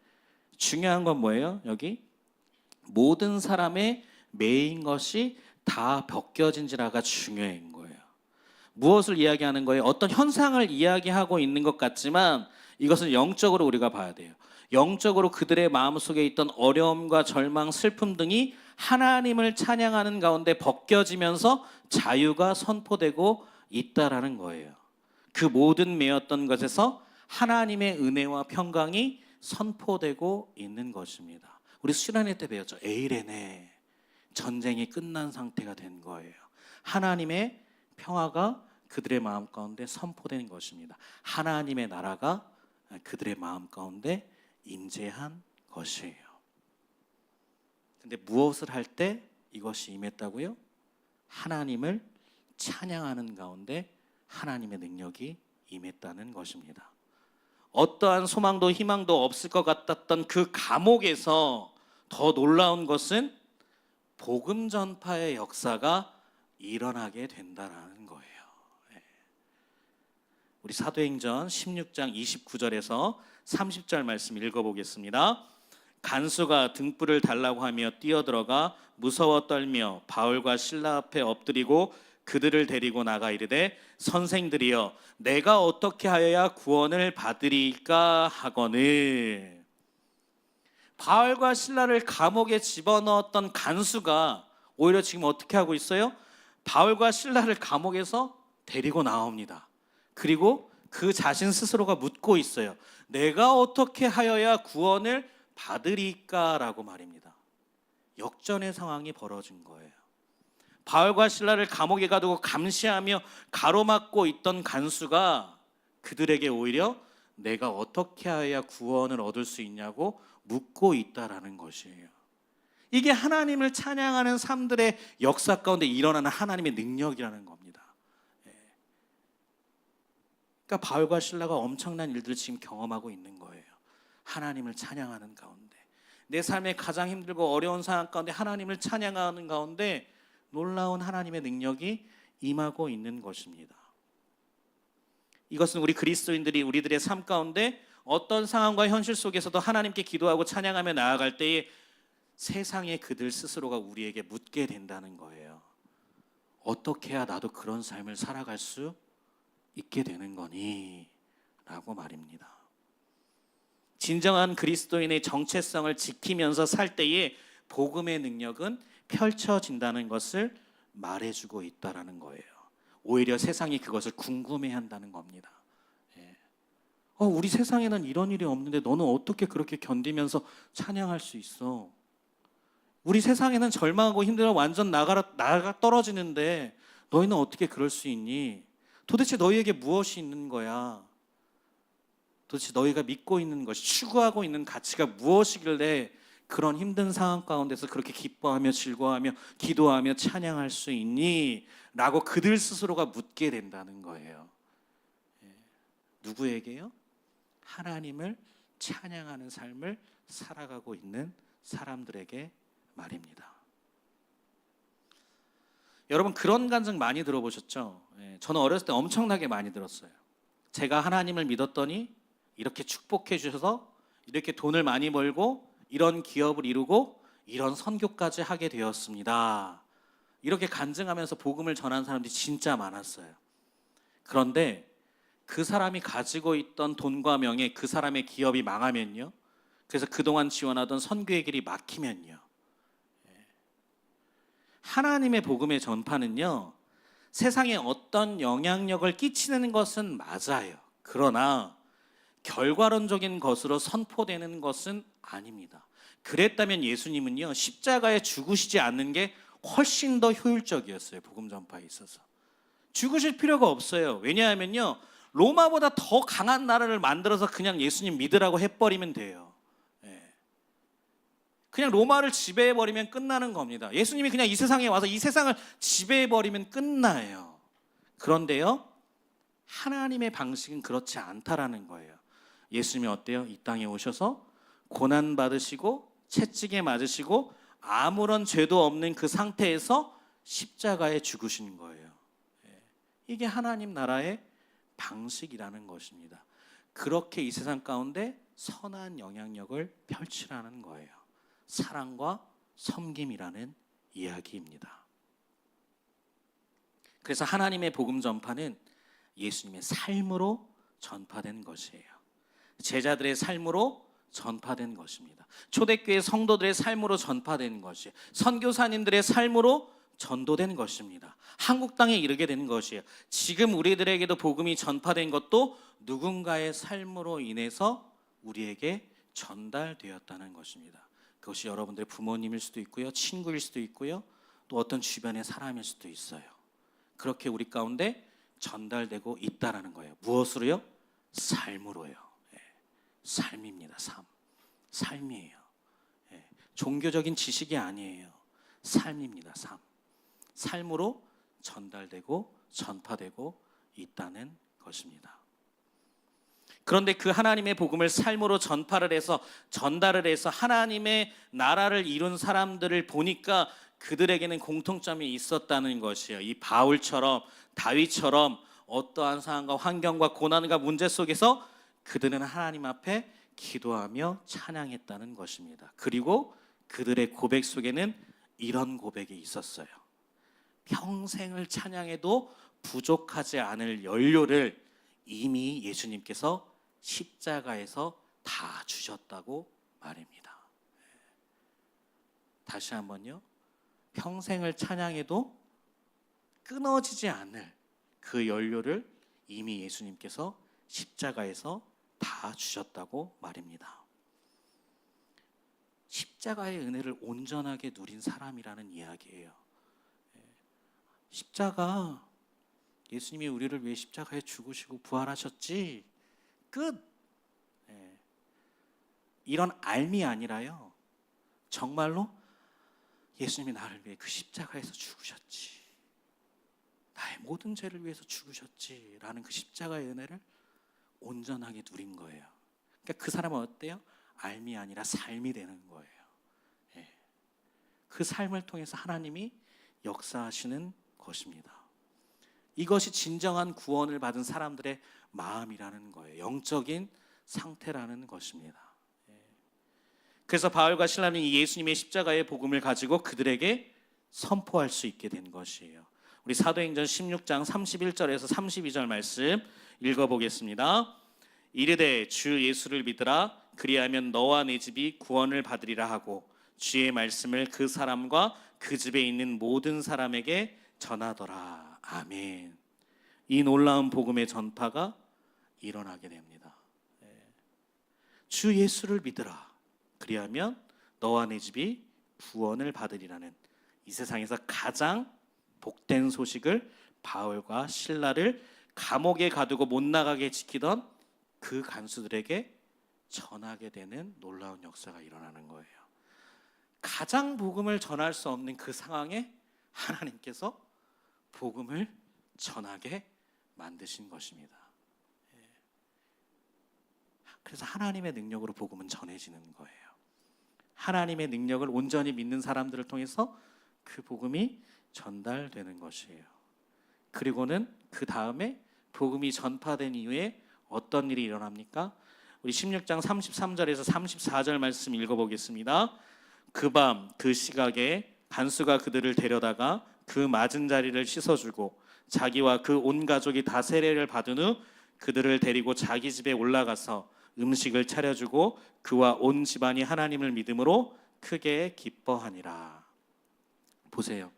중요한 건 뭐예요? 여기 모든 사람의 매인 것이 다 벗겨진지라가 중요한 거예요. 무엇을 이야기하는 거예요? 어떤 현상을 이야기하고 있는 것 같지만 이것은 영적으로 우리가 봐야 돼요. 영적으로 그들의 마음속에 있던 어려움과 절망, 슬픔 등이 하나님을 찬양하는 가운데 벗겨지면서 자유가 선포되고 있다라는 거예요. 그 모든 매였던 것에서 하나님의 은혜와 평강이 선포되고 있는 것입니다. 우리 수련회 때 배웠죠. 에이레네. 전쟁이 끝난 상태가 된 거예요. 하나님의 평화가 그들의 마음 가운데 선포된 것입니다. 하나님의 나라가 그들의 마음 가운데 임재한 것이에요. 근데 무엇을 할 때 이것이 임했다고요? 하나님을 찬양하는 가운데 하나님의 능력이 임했다는 것입니다. 어떠한 소망도 희망도 없을 것 같았던 그 감옥에서 더 놀라운 것은 복음 전파의 역사가 일어나게 된다는 거예요. 우리 사도행전 16장 29절에서 30절 말씀 읽어보겠습니다. 간수가 등불을 달라고 하며 뛰어들어가 무서워 떨며 바울과 실라 앞에 엎드리고 그들을 데리고 나가 이르되 선생들이여 내가 어떻게 하여야 구원을 받으리까 하거늘. 바울과 실라를 감옥에 집어넣었던 간수가 오히려 지금 어떻게 하고 있어요? 바울과 실라를 감옥에서 데리고 나옵니다. 그리고 그 자신 스스로가 묻고 있어요. 내가 어떻게 하여야 구원을 받으리까라고 말입니다. 역전의 상황이 벌어진 거예요. 바울과 실라를 감옥에 가두고 감시하며 가로막고 있던 간수가 그들에게 오히려 내가 어떻게 해야 구원을 얻을 수 있냐고 묻고 있다라는 것이에요. 이게 하나님을 찬양하는 삶들의 역사 가운데 일어나는 하나님의 능력이라는 겁니다. 그러니까 바울과 실라가 엄청난 일들을 지금 경험하고 있는 거예요. 하나님을 찬양하는 가운데, 내 삶의 가장 힘들고 어려운 상황 가운데 하나님을 찬양하는 가운데 놀라운 하나님의 능력이 임하고 있는 것입니다. 이것은 우리 그리스도인들이 우리들의 삶 가운데 어떤 상황과 현실 속에서도 하나님께 기도하고 찬양하며 나아갈 때에 세상의 그들 스스로가 우리에게 묻게 된다는 거예요. 어떻게 해야 나도 그런 삶을 살아갈 수 있게 되는 거니? 라고 말입니다. 진정한 그리스도인의 정체성을 지키면서 살 때에 복음의 능력은 펼쳐진다는 것을 말해주고 있다는 거예요. 오히려 세상이 그것을 궁금해한다는 겁니다. 우리 세상에는 이런 일이 없는데 너는 어떻게 그렇게 견디면서 찬양할 수 있어? 우리 세상에는 절망하고 힘들어 완전 나가 떨어지는데 너희는 어떻게 그럴 수 있니? 도대체 너희에게 무엇이 있는 거야? 도대체 너희가 믿고 있는 것이, 추구하고 있는 가치가 무엇이길래 그런 힘든 상황 가운데서 그렇게 기뻐하며 즐거워하며 기도하며 찬양할 수 있니? 라고 그들 스스로가 묻게 된다는 거예요. 누구에게요? 하나님을 찬양하는 삶을 살아가고 있는 사람들에게 말입니다. 여러분, 그런 간증 많이 들어보셨죠? 저는 어렸을 때 엄청나게 많이 들었어요. 제가 하나님을 믿었더니 이렇게 축복해 주셔서 이렇게 돈을 많이 벌고 이런 기업을 이루고 이런 선교까지 하게 되었습니다. 이렇게 간증하면서 복음을 전한 사람들이 진짜 많았어요. 그런데 그 사람이 가지고 있던 돈과 명예, 그 사람의 기업이 망하면요, 그래서 그동안 지원하던 선교의 길이 막히면요, 하나님의 복음의 전파는요, 세상에 어떤 영향력을 끼치는 것은 맞아요. 그러나 결과론적인 것으로 선포되는 것은 아닙니다. 그랬다면 예수님은요, 십자가에 죽으시지 않는 게 훨씬 더 효율적이었어요. 복음 전파에 있어서 죽으실 필요가 없어요. 왜냐하면요, 로마보다 더 강한 나라를 만들어서 그냥 예수님 믿으라고 해버리면 돼요. 그냥 로마를 지배해버리면 끝나는 겁니다. 예수님이 그냥 이 세상에 와서 이 세상을 지배해버리면 끝나요. 그런데요, 하나님의 방식은 그렇지 않다라는 거예요. 예수님이 어때요? 이 땅에 오셔서 고난받으시고 채찍에 맞으시고 아무런 죄도 없는 그 상태에서 십자가에 죽으신 거예요. 이게 하나님 나라의 방식이라는 것입니다. 그렇게 이 세상 가운데 선한 영향력을 펼치라는 거예요. 사랑과 섬김이라는 이야기입니다. 그래서 하나님의 복음 전파는 예수님의 삶으로 전파된 것이에요. 제자들의 삶으로 전파된 것입니다. 초대교회 성도들의 삶으로 전파된 것이에요. 선교사님들의 삶으로 전도된 것입니다. 한국 땅에 이르게 된 것이에요. 지금 우리들에게도 복음이 전파된 것도 누군가의 삶으로 인해서 우리에게 전달되었다는 것입니다. 그것이 여러분들의 부모님일 수도 있고요, 친구일 수도 있고요, 또 어떤 주변의 사람일 수도 있어요. 그렇게 우리 가운데 전달되고 있다라는 거예요. 무엇으로요? 삶으로요. 삶입니다. 삶이에요. 종교적인 지식이 아니에요. 삶입니다. 삶으로 전달되고 전파되고 있다는 것입니다. 그런데 그 하나님의 복음을 삶으로 전달을 해서 하나님의 나라를 이룬 사람들을 보니까 그들에게는 공통점이 있었다는 것이에요. 이 바울처럼, 다윗처럼 어떠한 상황과 환경과 고난과 문제 속에서 그들은 하나님 앞에 기도하며 찬양했다는 것입니다. 그리고 그들의 고백 속에는 이런 고백이 있었어요. 평생을 찬양해도 부족하지 않을 연료를 이미 예수님께서 십자가에서 다 주셨다고 말입니다. 다시 한번요. 평생을 찬양해도 끊어지지 않을 그 연료를 이미 예수님께서 십자가에서 다 주셨다고 말입니다. 십자가의 은혜를 온전하게 누린 사람이라는 이야기예요. 십자가, 예수님이 우리를 위해 십자가에 죽으시고 부활하셨지, 끝. 이런 알미 아니라요, 정말로 예수님이 나를 위해 그 십자가에서 죽으셨지, 나의 모든 죄를 위해서 죽으셨지라는 그 십자가의 은혜를 온전하게 누린 거예요. 그러니까 그 사람은 어때요? 알미 아니라 삶이 되는 거예요. 예. 그 삶을 통해서 하나님이 역사하시는 것입니다. 이것이 진정한 구원을 받은 사람들의 마음이라는 거예요. 영적인 상태라는 것입니다. 예. 그래서 바울과 실라는 이 예수님의 십자가의 복음을 가지고 그들에게 선포할 수 있게 된 것이에요. 우리 사도행전 16장 31절에서 32절 말씀 읽어보겠습니다. 이르되 주 예수를 믿으라. 그리하면 너와 내 집이 구원을 받으리라 하고 주의 말씀을 그 사람과 그 집에 있는 모든 사람에게 전하더라. 아멘. 이 놀라운 복음의 전파가 일어나게 됩니다. 주 예수를 믿으라. 그리하면 너와 내 집이 구원을 받으리라는 이 세상에서 가장 복된 소식을 바울과 실라를 감옥에 가두고 못 나가게 지키던 그 간수들에게 전하게 되는 놀라운 역사가 일어나는 거예요. 가장 복음을 전할 수 없는 그 상황에 하나님께서 복음을 전하게 만드신 것입니다. 그래서 하나님의 능력으로 복음은 전해지는 거예요. 하나님의 능력을 온전히 믿는 사람들을 통해서 그 복음이 전달되는 것이에요. 그리고는 그 다음에 복음이 전파된 이후에 어떤 일이 일어납니까? 우리 16장 33절에서 34절 말씀 읽어보겠습니다. 그 밤 그 시각에 간수가 그들을 데려다가 그 맞은 자리를 씻어주고 자기와 그 온 가족이 다 세례를 받은 후 그들을 데리고 자기 집에 올라가서 음식을 차려주고 그와 온 집안이 하나님을 믿음으로 크게 기뻐하니라. 보세요.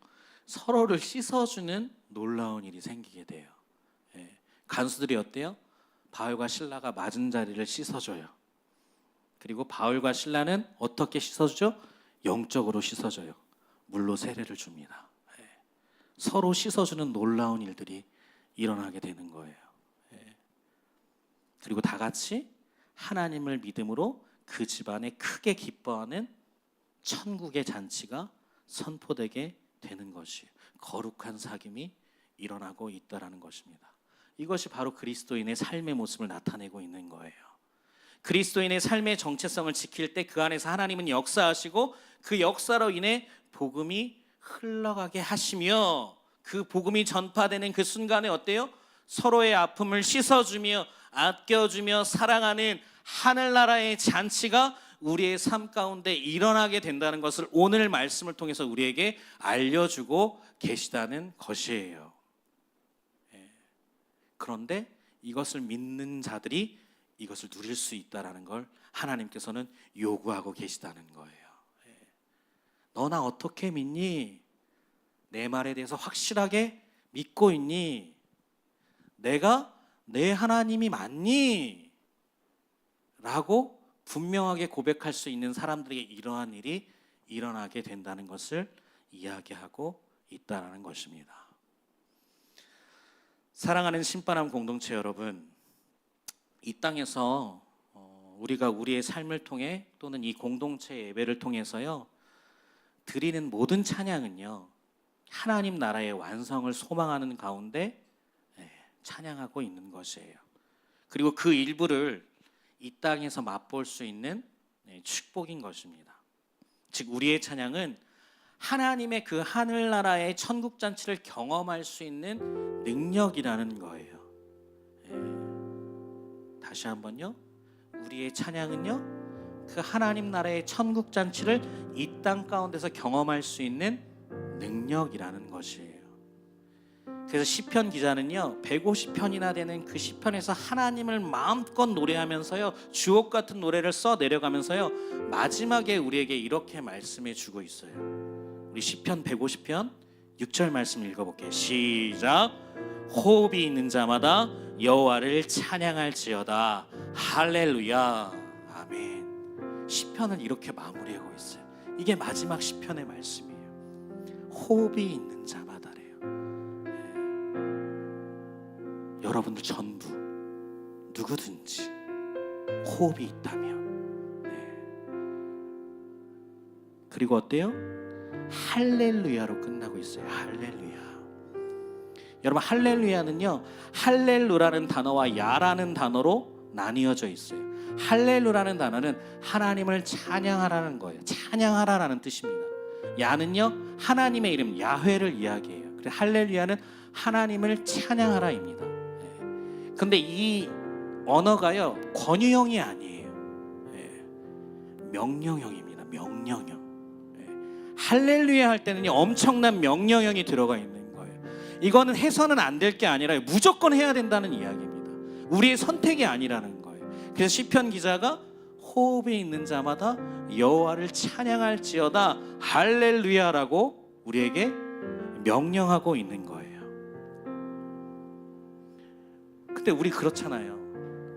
서로를 씻어주는 놀라운 일이 생기게 돼요. 간수들이 어때요? 바울과 실라가 맞은 자리를 씻어줘요. 그리고 바울과 실라는 어떻게 씻어주죠? 영적으로 씻어줘요. 물로 세례를 줍니다. 서로 씻어주는 놀라운 일들이 일어나게 되는 거예요. 그리고 다 같이 하나님을 믿음으로 그 집안에 크게 기뻐하는 천국의 잔치가 선포되게 되는 것이에요. 거룩한 사귐이 일어나고 있다라는 것입니다. 이것이 바로 그리스도인의 삶의 모습을 나타내고 있는 거예요. 그리스도인의 삶의 정체성을 지킬 때 그 안에서 하나님은 역사하시고 그 역사로 인해 복음이 흘러가게 하시며 그 복음이 전파되는 그 순간에 어때요? 서로의 아픔을 씻어주며 아껴주며 사랑하는 하늘나라의 잔치가 우리의 삶 가운데 일어나게 된다는 것을 오늘 말씀을 통해서 우리에게 알려주고 계시다는 것이에요. 그런데 이것을 믿는 자들이 이것을 누릴 수 있다는 걸 하나님께서는 요구하고 계시다는 거예요. 너나 어떻게 믿니? 내 말에 대해서 확실하게 믿고 있니? 내가 내 하나님이 맞니? 라고 분명하게 고백할 수 있는 사람들에게 이러한 일이 일어나게 된다는 것을 이야기하고 있다는 것입니다. 사랑하는 신바람 공동체 여러분, 이 땅에서 우리가 우리의 삶을 통해 또는 이 공동체 예배를 통해서요 드리는 모든 찬양은요 하나님 나라의 완성을 소망하는 가운데 찬양하고 있는 것이에요. 그리고 그 일부를 이 땅에서 맛볼 수 있는 축복인 것입니다. 즉 우리의 찬양은 하나님의 그 하늘나라의 천국잔치를 경험할 수 있는 능력이라는 거예요. 다시 한번요. 우리의 찬양은요 그 하나님 나라의 천국잔치를 이 땅 가운데서 경험할 수 있는 능력이라는 것이에요. 그래서 시편 기자는요 150편이나 되는 그 시편에서 하나님을 마음껏 노래하면서요 주옥 같은 노래를 써 내려가면서요 마지막에 우리에게 이렇게 말씀해 주고 있어요. 우리 시편 150편 6절 말씀 읽어볼게요. 시작. 호흡이 있는 자마다 여호와를 찬양할지어다. 할렐루야. 아멘. 시편을 이렇게 마무리하고 있어요. 이게 마지막 시편의 말씀이에요. 호흡이 있는 자마다래요. 여러분들 전부 누구든지 호흡이 있다면 그리고 어때요? 할렐루야로 끝나고 있어요. 할렐루야. 여러분, 할렐루야는요, 할렐루라는 단어와 야라는 단어로 나뉘어져 있어요. 할렐루라는 단어는 하나님을 찬양하라는 거예요. 찬양하라라는 뜻입니다. 야는요, 하나님의 이름 야훼를 이야기해요. 그래서 할렐루야는 하나님을 찬양하라입니다. 근데 이 언어가요, 권유형이 아니에요. 명령형입니다. 명령형. 할렐루야 할 때는요, 엄청난 명령형이 들어가 있는 거예요. 이거는 해서는 안 될 게 아니라 무조건 해야 된다는 이야기입니다. 우리의 선택이 아니라는 거예요. 그래서 시편 기자가 호흡이 있는 자마다 여호와를 찬양할지어다 할렐루야라고 우리에게 명령하고 있는 거예요. 근데 우리 그렇잖아요.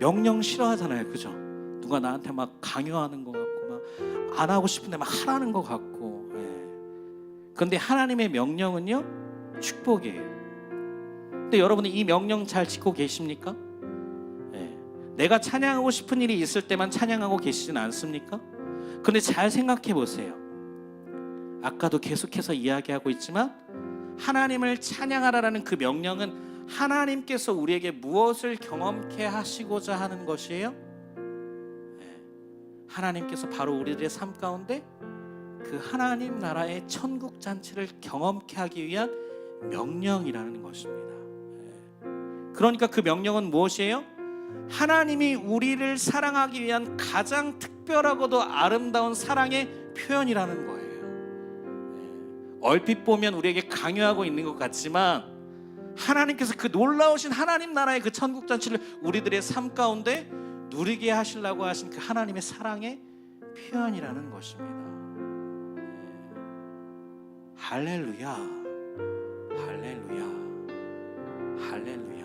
명령 싫어하잖아요. 그죠? 누가 나한테 막 강요하는 것 같고 막 안 하고 싶은데 막 하라는 것 같고. 그런데 하나님의 명령은요, 축복이에요. 근데 여러분은 이 명령 잘 지키고 계십니까? 내가 찬양하고 싶은 일이 있을 때만 찬양하고 계시진 않습니까? 근데 잘 생각해 보세요. 아까도 계속해서 이야기하고 있지만 하나님을 찬양하라라는 그 명령은 하나님께서 우리에게 무엇을 경험케 하시고자 하는 것이에요? 하나님께서 바로 우리들의 삶 가운데 그 하나님 나라의 천국 잔치를 경험케 하기 위한 명령이라는 것입니다. 그러니까 그 명령은 무엇이에요? 하나님이 우리를 사랑하기 위한 가장 특별하고도 아름다운 사랑의 표현이라는 거예요. 얼핏 보면 우리에게 강요하고 있는 것 같지만 하나님께서 그 놀라우신 하나님 나라의 그 천국 잔치를 우리들의 삶 가운데 누리게 하시려고 하신 그 하나님의 사랑의 표현이라는 것입니다. 할렐루야, 할렐루야, 할렐루야.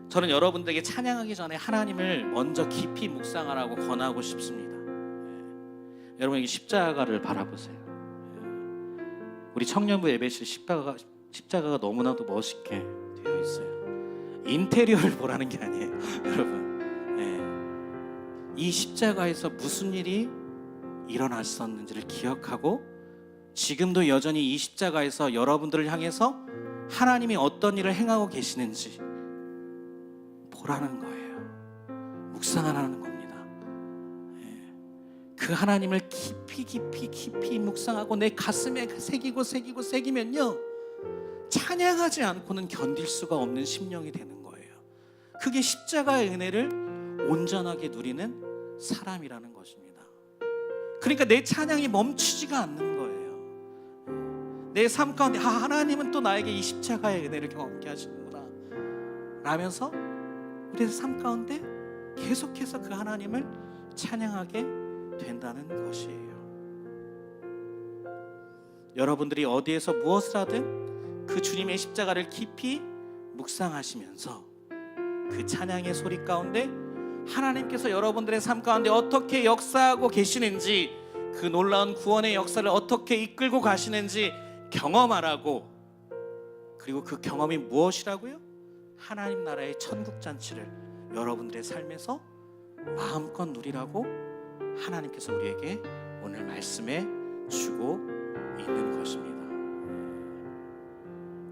저는 여러분들에게 찬양하기 전에 하나님을 먼저 깊이 묵상하라고 권하고 싶습니다. 여러분, 이 십자가를 바라보세요. 우리 청년부 예배실 십자가가 너무나도 멋있게 되어 있어요. 인테리어를 보라는 게 아니에요. 여러분, 이 십자가에서 무슨 일이 일어났었는지를 기억하고 지금도 여전히 이 십자가에서 여러분들을 향해서 하나님이 어떤 일을 행하고 계시는지 보라는 거예요. 묵상하라는 겁니다. 그 하나님을 깊이 묵상하고 내 가슴에 새기면요, 찬양하지 않고는 견딜 수가 없는 심령이 되는 거예요. 그게 십자가의 은혜를 온전하게 누리는 사람이라는 것입니다. 그러니까 내 찬양이 멈추지가 않는 거예요. 내 삶 가운데 하나님은 또 나에게 이 십자가의 은혜를 경험케 하시는구나 라면서 우리의 삶 가운데 계속해서 그 하나님을 찬양하게 된다는 것이에요. 여러분들이 어디에서 무엇을 하든 그 주님의 십자가를 깊이 묵상하시면서 그 찬양의 소리 가운데 하나님께서 여러분들의 삶 가운데 어떻게 역사하고 계시는지, 그 놀라운 구원의 역사를 어떻게 이끌고 가시는지 경험하라고, 그리고 그 경험이 무엇이라고요? 하나님 나라의 천국 잔치를 여러분들의 삶에서 마음껏 누리라고 하나님께서 우리에게 오늘 말씀해 주고 있는 것입니다.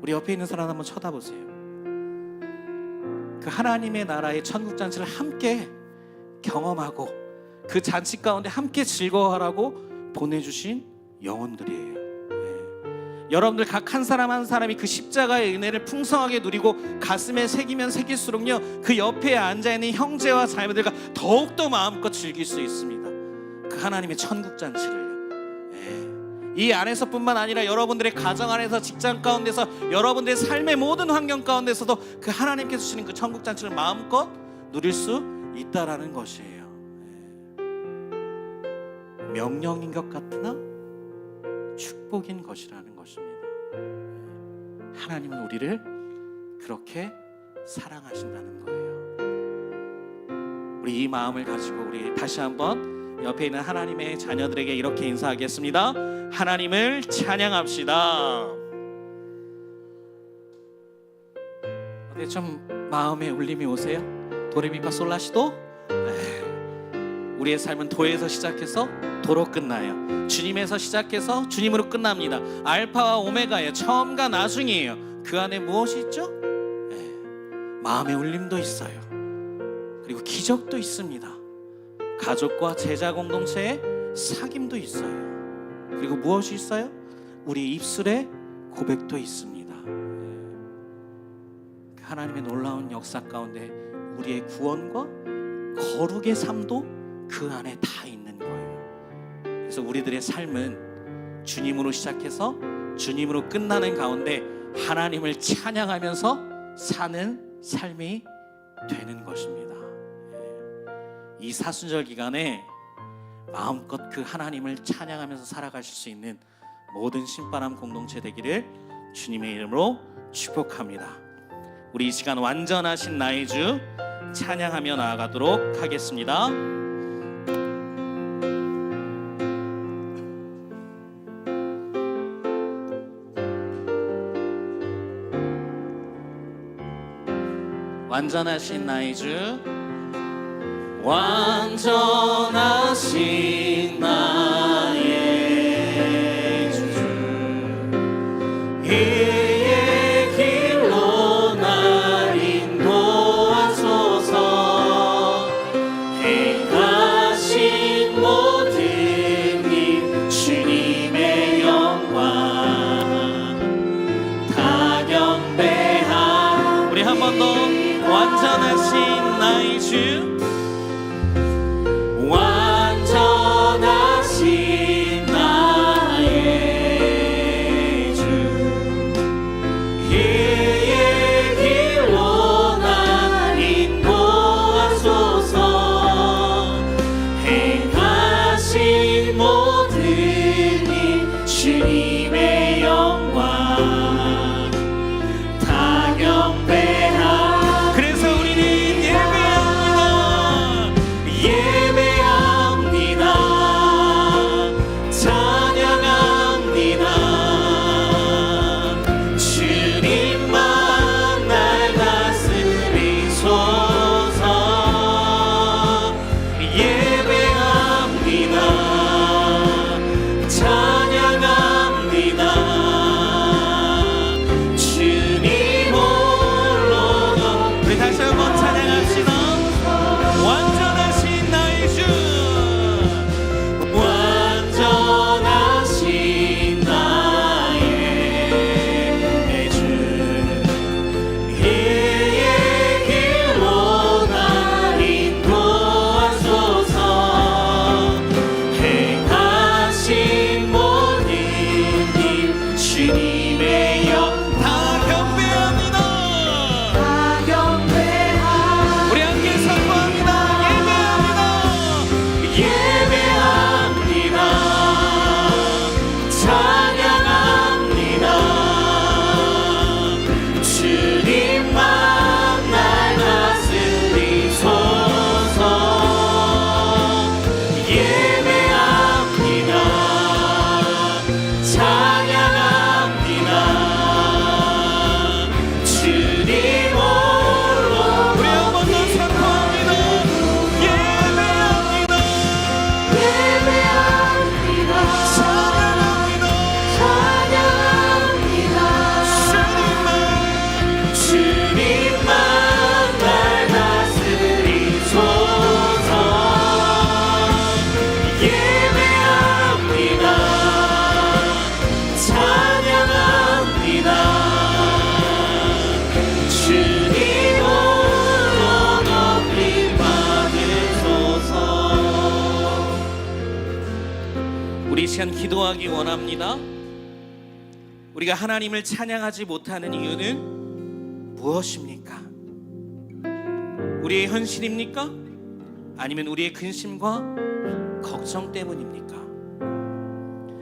우리 옆에 있는 사람 한번 쳐다보세요. 그 하나님의 나라의 천국 잔치를 함께 경험하고 그 잔치 가운데 함께 즐거워하라고 보내주신 영혼들이에요. 여러분들 각 한 사람 한 사람이 그 십자가의 은혜를 풍성하게 누리고 가슴에 새기면 새길수록요, 그 옆에 앉아있는 형제와 자매들과 더욱더 마음껏 즐길 수 있습니다. 그 하나님의 천국 잔치를요. 이 안에서뿐만 아니라 여러분들의 가정 안에서, 직장 가운데서, 여러분들의 삶의 모든 환경 가운데서도 그 하나님께서 주시는 그 천국 잔치를 마음껏 누릴 수 있다라는 것이에요. 명령인 것 같으나 축복인 것이라는 것입니다. 하나님은 우리를 그렇게 사랑하신다는 거예요. 우리 이 마음을 가지고 우리 다시 한번 옆에 있는 하나님의 자녀들에게 이렇게 인사하겠습니다. 하나님을 찬양합시다. 어디 좀 마음에 울림이 오세요? 도레미파 솔라시도? 우리의 삶은 도에서 시작해서 도로 끝나요. 주님에서 시작해서 주님으로 끝납니다. 알파와 오메가예요. 처음과 나중이에요. 그 안에 무엇이 있죠? 마음의 울림도 있어요. 그리고 기적도 있습니다. 가족과 제자 공동체의 사귐도 있어요. 그리고 무엇이 있어요? 우리 입술에 고백도 있습니다. 하나님의 놀라운 역사 가운데 우리의 구원과 거룩의 삶도 그 안에 다 있는 거예요. 그래서 우리들의 삶은 주님으로 시작해서 주님으로 끝나는 가운데 하나님을 찬양하면서 사는 삶이 되는 것입니다. 이 사순절 기간에 마음껏 그 하나님을 찬양하면서 살아가실 수 있는 모든 신바람 공동체 되기를 주님의 이름으로 축복합니다. 우리 이 시간 완전하신 나의 주 찬양하며 나아가도록 하겠습니다. 완전하신 나의 주, 완전하신 나의 주, 이의 길로 날 인도하소서. 행하신 모든 일 주님의 영광 다 경배하. 우리 한 번 더. 완전하신 나의 주, 완전하신 나의 주, 이의 길로 날 인도하소서. 행하신 모든 일 주님의 영광 다 경배하. 우리 이 시간 기도하기 원합니다. 우리가 하나님을 찬양하지 못하는 이유는 무엇입니까? 우리의 현실입니까? 아니면 우리의 근심과 걱정 때문입니까?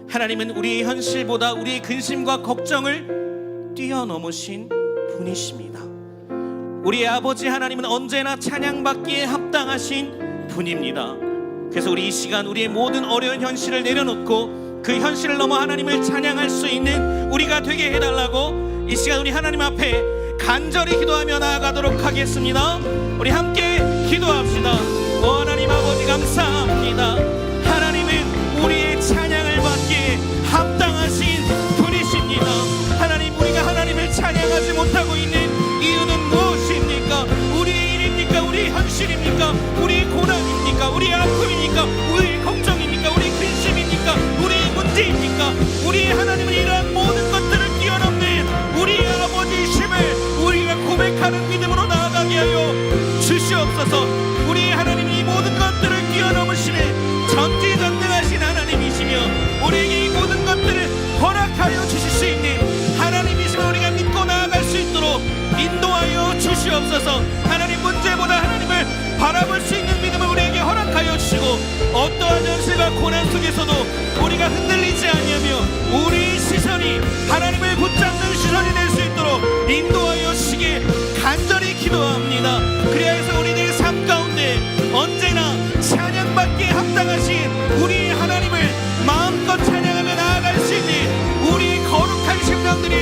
하나님은 우리의 현실보다 우리의 근심과 걱정을 뛰어넘으신 분이십니다. 우리의 아버지 하나님은 언제나 찬양받기에 합당하신 분입니다. 그래서 우리 이 시간 우리의 모든 어려운 현실을 내려놓고 그 현실을 넘어 하나님을 찬양할 수 있는 우리가 되게 해달라고 이 시간 우리 하나님 앞에 간절히 기도하며 나아가도록 하겠습니다. 우리 함께 기도합시다. 오 하나님 아버지 감사합니다. 하나님은 우리의 찬양을 받기에 합당하신 분이십니다. 하나님, 우리가 하나님을 찬양하지 못하고 있는 이유는 무엇입니까? 우리의 일입니까? 우리의 현실입니까? 우리의 고난입니까? 우리의 아픔입니까? 우리의 걱정입니까? 우리의 근심입니까? 우리의 문제입니까? 우리의 하나님은 이러한 모든 것들을 뛰어넘는 우리의 아버지이심을 우리가 고백하는 믿음으로 나아가게 하여 주시옵소서. 우리의 하나님은 이 모든 것들을 뛰어넘으시는 전지전능하신 하나님이시며 우리에게 이 모든 것들을 허락하여 주실 수 있는 하나님이심을 우리가 믿고 나아갈 수 있도록 인도하여 주시옵소서. 하나님, 문제보다 하나님을 바라볼 수 있는 믿음을 우리에게 허락하여 주시고 어떠한 현실과 고난 속에서도 우리가 흔들리지 아니하며 우리의 시선이 하나님을 붙잡는 시선이 될 수 있도록 인도하여 주시길 간절히 기도합니다. 그리하여서 우리들의 삶 가운데 언제나 찬양받기에 합당하신 우리 하나님을 마음껏 찬양하며 나아갈 수 있는 우리 거룩한 심령들이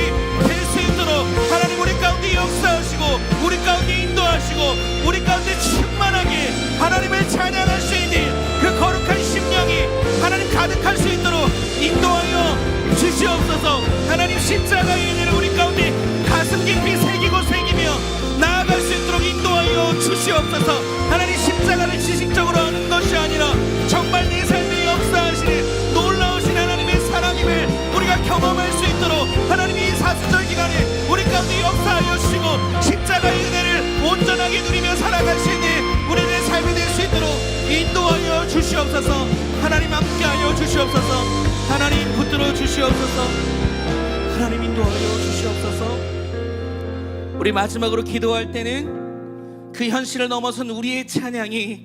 될 수 있도록 하나님 우리 가운데 역사하시고 우리 가운데 인도하시고 우리 가운데 충만하게 하나님을 찬양할 수 있는 그 거룩한 심령이 하나님 가득할 수 있도록 인도하여 주시옵소서. 하나님, 십자가의 은혜를 우리 가운데 가슴 깊이 새기며 나아갈 수 있도록 인도하여 주시옵소서. 하나님, 십자가를 지식적으로 아는 것이 아니라 정말 내 삶에 역사하시는 놀라우신 하나님의 사랑임을 우리가 경험할 수 있도록 하나님이 이 사순절 기간에 우리 가운데 역사하여 주시고 십자가의 은혜를 온전하게 누리며 살아갈 수 있는 우리의 삶이 될 수 있도록 인도하여 주시옵소서. 하나님, 함께하여 주시옵소서. 하나님, 붙들어 주시옵소서. 하나님, 인도하여 주시옵소서. 우리 마지막으로 기도할 때는 그 현실을 넘어선 우리의 찬양이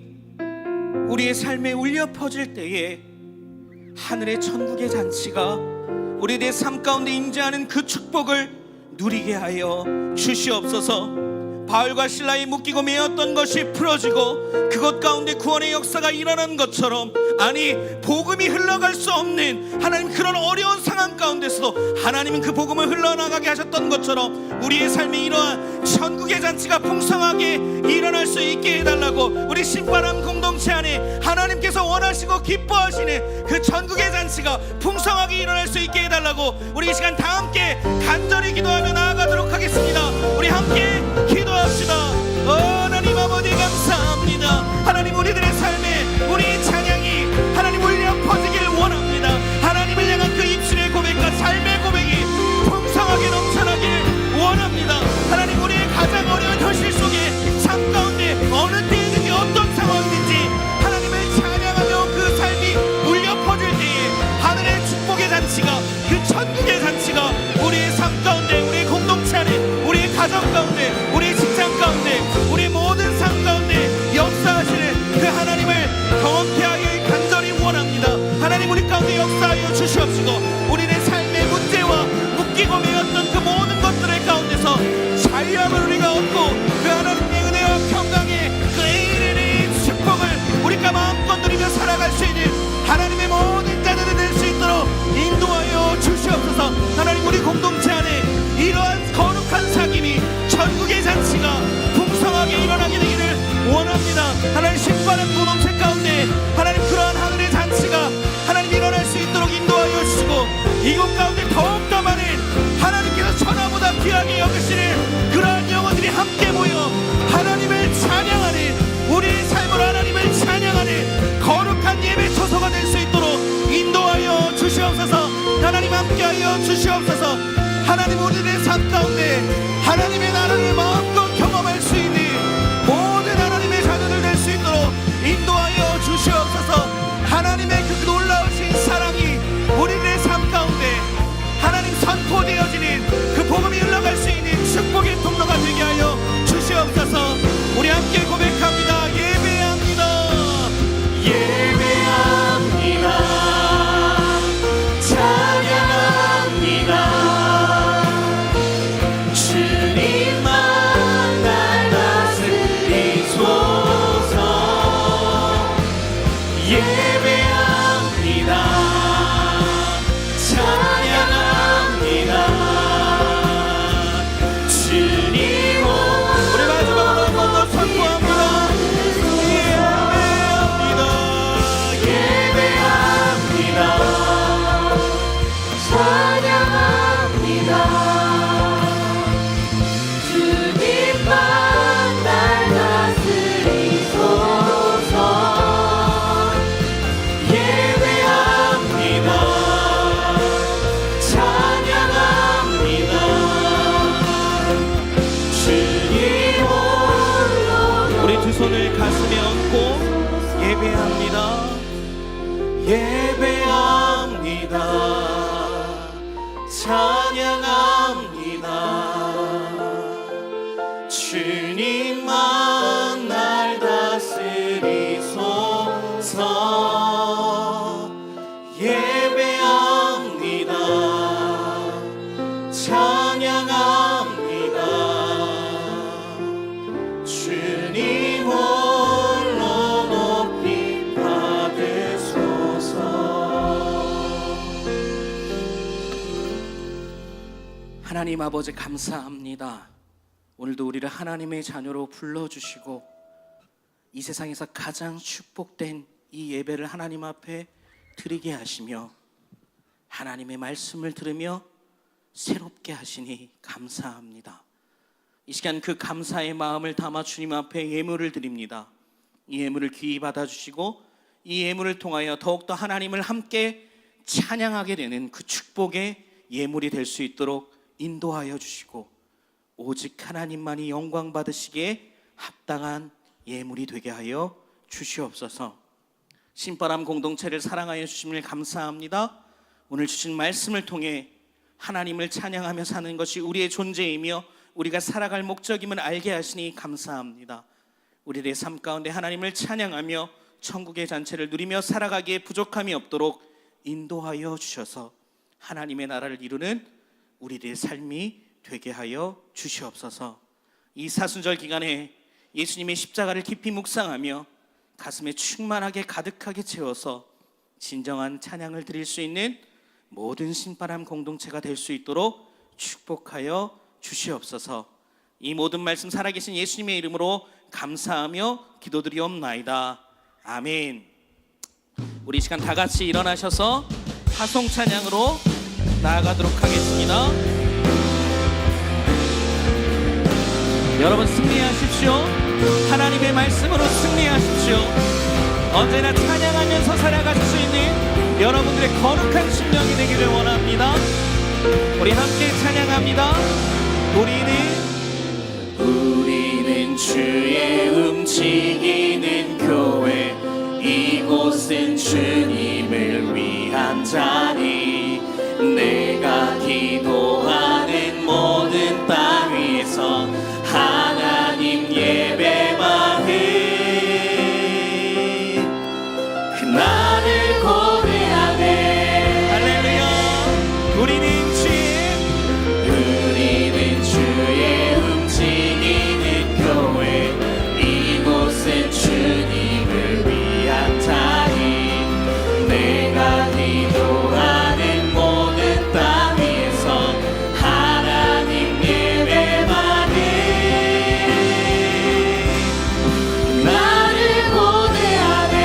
우리의 삶에 울려 퍼질 때에 하늘의 천국의 잔치가 우리의 삶 가운데 임재하는 그 축복을 누리게 하여 주시옵소서. 바울과 실라에 묶이고 매였던 것이 풀어지고 그것 가운데 구원의 역사가 일어난 것처럼, 아니 복음이 흘러갈 수 없는 하나님 그런 어려운 상황 가운데서도 하나님은 그 복음을 흘러나가게 하셨던 것처럼 우리의 삶에 이러한 천국의 잔치가 풍성하게 일어날 수 있게 해달라고 우리 신바람 공동체 안에 하나님께서 원하시고 기뻐하시는 그 천국의 잔치가 풍성하게 일어날 수 있게 해달라고 우리 이 시간 다 함께 간절히 기도하며 나아가도록 하겠습니다. 우리 함께 기도합시다. 하나님 아버지 감사합니다. 하나님, 우리들의 삶에 우리 찬양이 하나님 울려 퍼지길 원합니다. 하나님을 향한 그 입술의 고백과 삶의 고백이 풍성하게 넘쳐나길 원합니다. 하나님, 우리의 가장 어려운 현실 속에 삶 가운데 어느 때든지 어떤 상황이든지 하나님을 찬양하며 그 삶이 울려 퍼질 때에 하늘의 축복의 잔치가, 그 천국의 잔치가 우리의 삶 가운데, 우리의 공동체 안에, 우리의 가정 가운데, 우리의 직장 가운데, 우리의 모든 삶 가운데 역사하시는 그 하나님을 경험케 하여 간절히 원합니다. 하나님, 우리 가운데 역사하여 주시옵시고 우리의 삶의 문제와 묶이고 매였던 그 모든 것들의 가운데서 자유함을 우리가 얻고 그 하나님의 은혜와 평강의 그 에이레의 축복을 우리가 마음껏 누리며 살아갈 수 있는 하나님의 모든 자들이 될 수 있도록 인도하여 주시옵소서. 하나님, 우리 공동체 안에 이러한 거룩한 사귐이, 천국의 잔치가 풍성하게 일어나게 되기를 원합니다. 하나님, 신바람 공동체 가운데 하나님 그러한 하늘의 잔치가 하나님 일어날 수 있도록 인도하여 주시고 이곳 가운데 더욱더 많은 하나님께서 천하보다 귀하게 여기시는 그러한 영혼들이 함께 모여 하나님을 찬양하는, 우리의 삶으로 하나님을 찬양하는 거룩한 예배 초소가 될 수 있도록 인도하여 주시옵소서. 하나님, 함께하여 주시옵소서. 하나님, 우리들의 삶 가운데 하나님의 나라를 마음껏 경험할 수 있는 모든 하나님의 자녀들 될 수 있도록 인도하여 주시옵소서. 하나님의 그 놀라우신 사랑이 우리들의 삶 가운데 하나님 선포되어지는 그 복음이 흘러갈 수 있는 축복의 통로가 되게 하여 주시옵소서. 우리 함께 고백합니다. 예배합니다. 예배합니다. 찬양합니다. 주님 예배합니다. 찬양합니다. 주님만 날 다스리소서. 예배합니다. 찬양합니다. 주님 홀로 높이 받으소서. 하나님 아버지 감사합니다. 오늘도 우리를 하나님의 자녀로 불러주시고 이 세상에서 가장 축복된 이 예배를 하나님 앞에 드리게 하시며 하나님의 말씀을 들으며 새롭게 하시니 감사합니다. 이 시간 그 감사의 마음을 담아 주님 앞에 예물을 드립니다. 이 예물을 귀히 받아주시고 이 예물을 통하여 더욱더 하나님을 함께 찬양하게 되는 그 축복의 예물이 될 수 있도록 인도하여 주시고 오직 하나님만이 영광 받으시기에 합당한 예물이 되게 하여 주시옵소서. 신바람 공동체를 사랑하여 주심을 감사합니다. 오늘 주신 말씀을 통해 하나님을 찬양하며 사는 것이 우리의 존재이며 우리가 살아갈 목적임을 알게 하시니 감사합니다. 우리의 삶 가운데 하나님을 찬양하며 천국의 잔치를 누리며 살아가기에 부족함이 없도록 인도하여 주셔서 하나님의 나라를 이루는 우리의 삶이 되게 하여 주시옵소서. 이 사순절 기간에 예수님의 십자가를 깊이 묵상하며 가슴에 충만하게 가득하게 채워서 진정한 찬양을 드릴 수 있는 모든 신바람 공동체가 될 수 있도록 축복하여 주시옵소서. 이 모든 말씀 살아계신 예수님의 이름으로 감사하며 기도드리옵나이다. 아멘. 우리 이 시간 다 같이 일어나셔서 하송 찬양으로 나아가도록 하겠습니다. 여러분 승리하십시오. 하나님의 말씀으로 승리하십시오. 언제나 찬양하면서 살아갈 수 있는 여러분들의 거룩한 심령이 되기를 원합니다. 우리 함께 찬양합니다. 우리는 주의 움직이는 교회, 이곳은 주님을 위한 자리. 내가 기도하는 모든 땅 위에서 하나님 예배만 해. 그날을 고대하네. 할렐루야. 우리는 주의 움직이는 교회, 이곳은 주님을 위한 자리. 내가 기도하는 모든 땅 위에서 하나님 예배만 해. 나를 고대하네.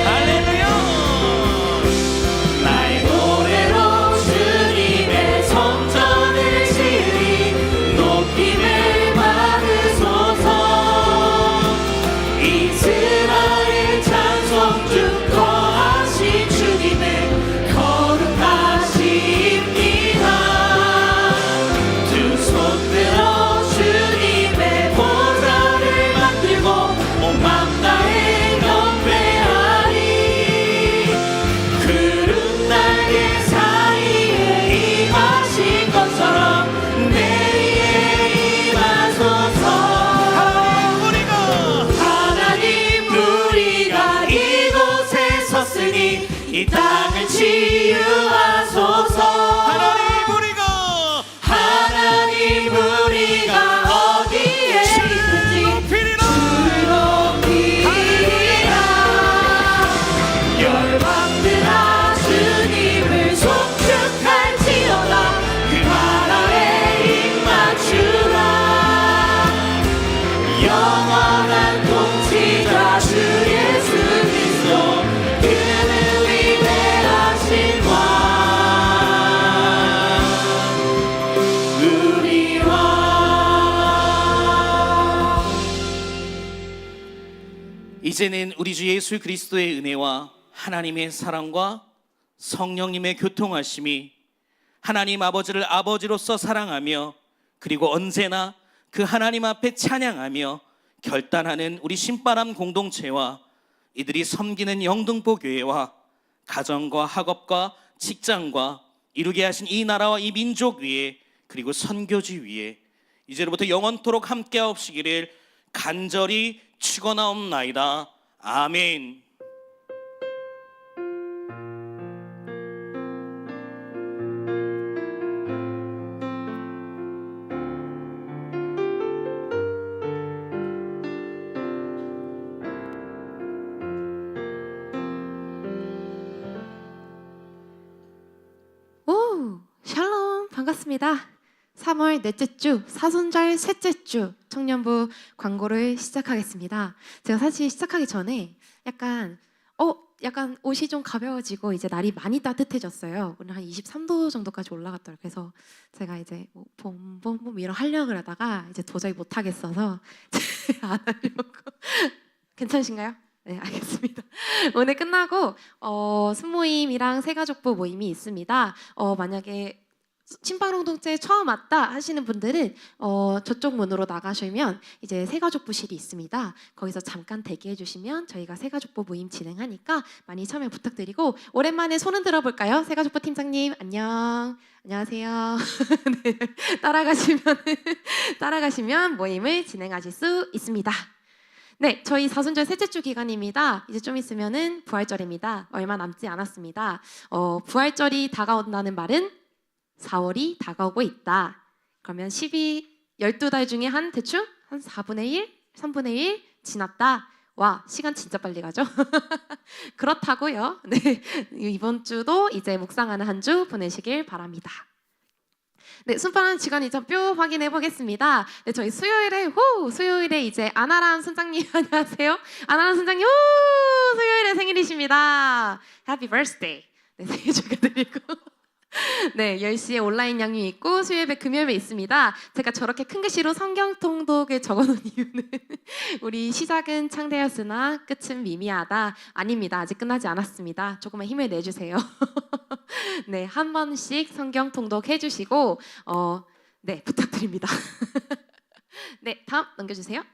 할렐루야. 나의 노래로 주님의 성전을 지으리. 높임을 받으소서. 이스라엘 찬송 중 거하신 주님의 거룩하십니다. 두 손 들어 주님의 보좌를 만들고 온 맘 다해 경배하리. 구름 날개 사이에 임하신 것처럼 내 위에 임하소서. 하나님 우리가 이곳에 섰으니 이 땅을 치유하소서. 하나님 우리가 어디에 있든지 주를 높이리라. 열방들아 주님을 송축할지어다. 그 나라에 입 맞추라. 영원한 통치자 주 예수 그리스도, 그는 위대하신 왕, 우리 왕. 이제는 우리 주 예수 그리스도의 은혜와 하나님의 사랑과 성령님의 교통하심이 하나님 아버지를 아버지로서 사랑하며 그리고 언제나 그 하나님 앞에 찬양하며 결단하는 우리 신바람 공동체와 이들이 섬기는 영등포 교회와 가정과 학업과 직장과 이루게 하신 이 나라와 이 민족 위에 그리고 선교지 위에 이제로부터 영원토록 함께하옵시기를 간절히 축원하옵나이다. 아멘. 오, 샬롬 반갑습니다. 3월 넷째 주 사순절 셋째 주 청년부 광고를 시작하겠습니다. 제가 사실 시작하기 전에 약간 옷이 좀 가벼워지고 이제 날이 많이 따뜻해졌어요. 오늘 한 23도 정도까지 올라갔더라고요. 그래서 제가 이제 뭐 봄 이런 하려고 하다가 이제 도저히 못 하겠어서 안 하려고. 괜찮으신가요? 네, 알겠습니다. 오늘 끝나고 순모임이랑 새가족부 모임이 있습니다. 만약에 신방공동체 처음 왔다 하시는 분들은 저쪽 문으로 나가시면 이제 새가족부실이 있습니다. 거기서 잠깐 대기해 주시면 저희가 새가족부 모임 진행하니까 많이 참여 부탁드리고 오랜만에 손 흔들어 볼까요? 새가족부 팀장님 안녕. 안녕하세요. 네, 따라가시면 모임을 진행하실 수 있습니다. 네, 저희 사순절 셋째 주 기간입니다. 이제 좀 있으면은 부활절입니다. 얼마 남지 않았습니다. 부활절이 다가온다는 말은 4월이 다가오고 있다. 그러면 12달 중에 대충 한 4분의 1, 3분의 1 지났다. 와, 시간 진짜 빨리 가죠? 그렇다고요. 네, 이번 주도 이제 묵상하는 한 주 보내시길 바랍니다. 네, 순파란 시간이 좀 뼈 확인해 보겠습니다. 네, 저희 수요일에 이제 아나람 순장님 안녕하세요. 아나람 순장님 수요일에 생일이십니다. 해피 버스데이. 네, 생일 축하드리고 네, 10시에 온라인 양육 있고 수요일에 금요일에 있습니다. 제가 저렇게 큰 글씨로 성경 통독을 적어놓은 이유는 우리 시작은 창대였으나 끝은 미미하다. 아닙니다. 아직 끝나지 않았습니다. 조금만 힘을 내주세요. 네, 한 번씩 성경 통독 해주시고 네, 부탁드립니다. 네, 다음 넘겨주세요.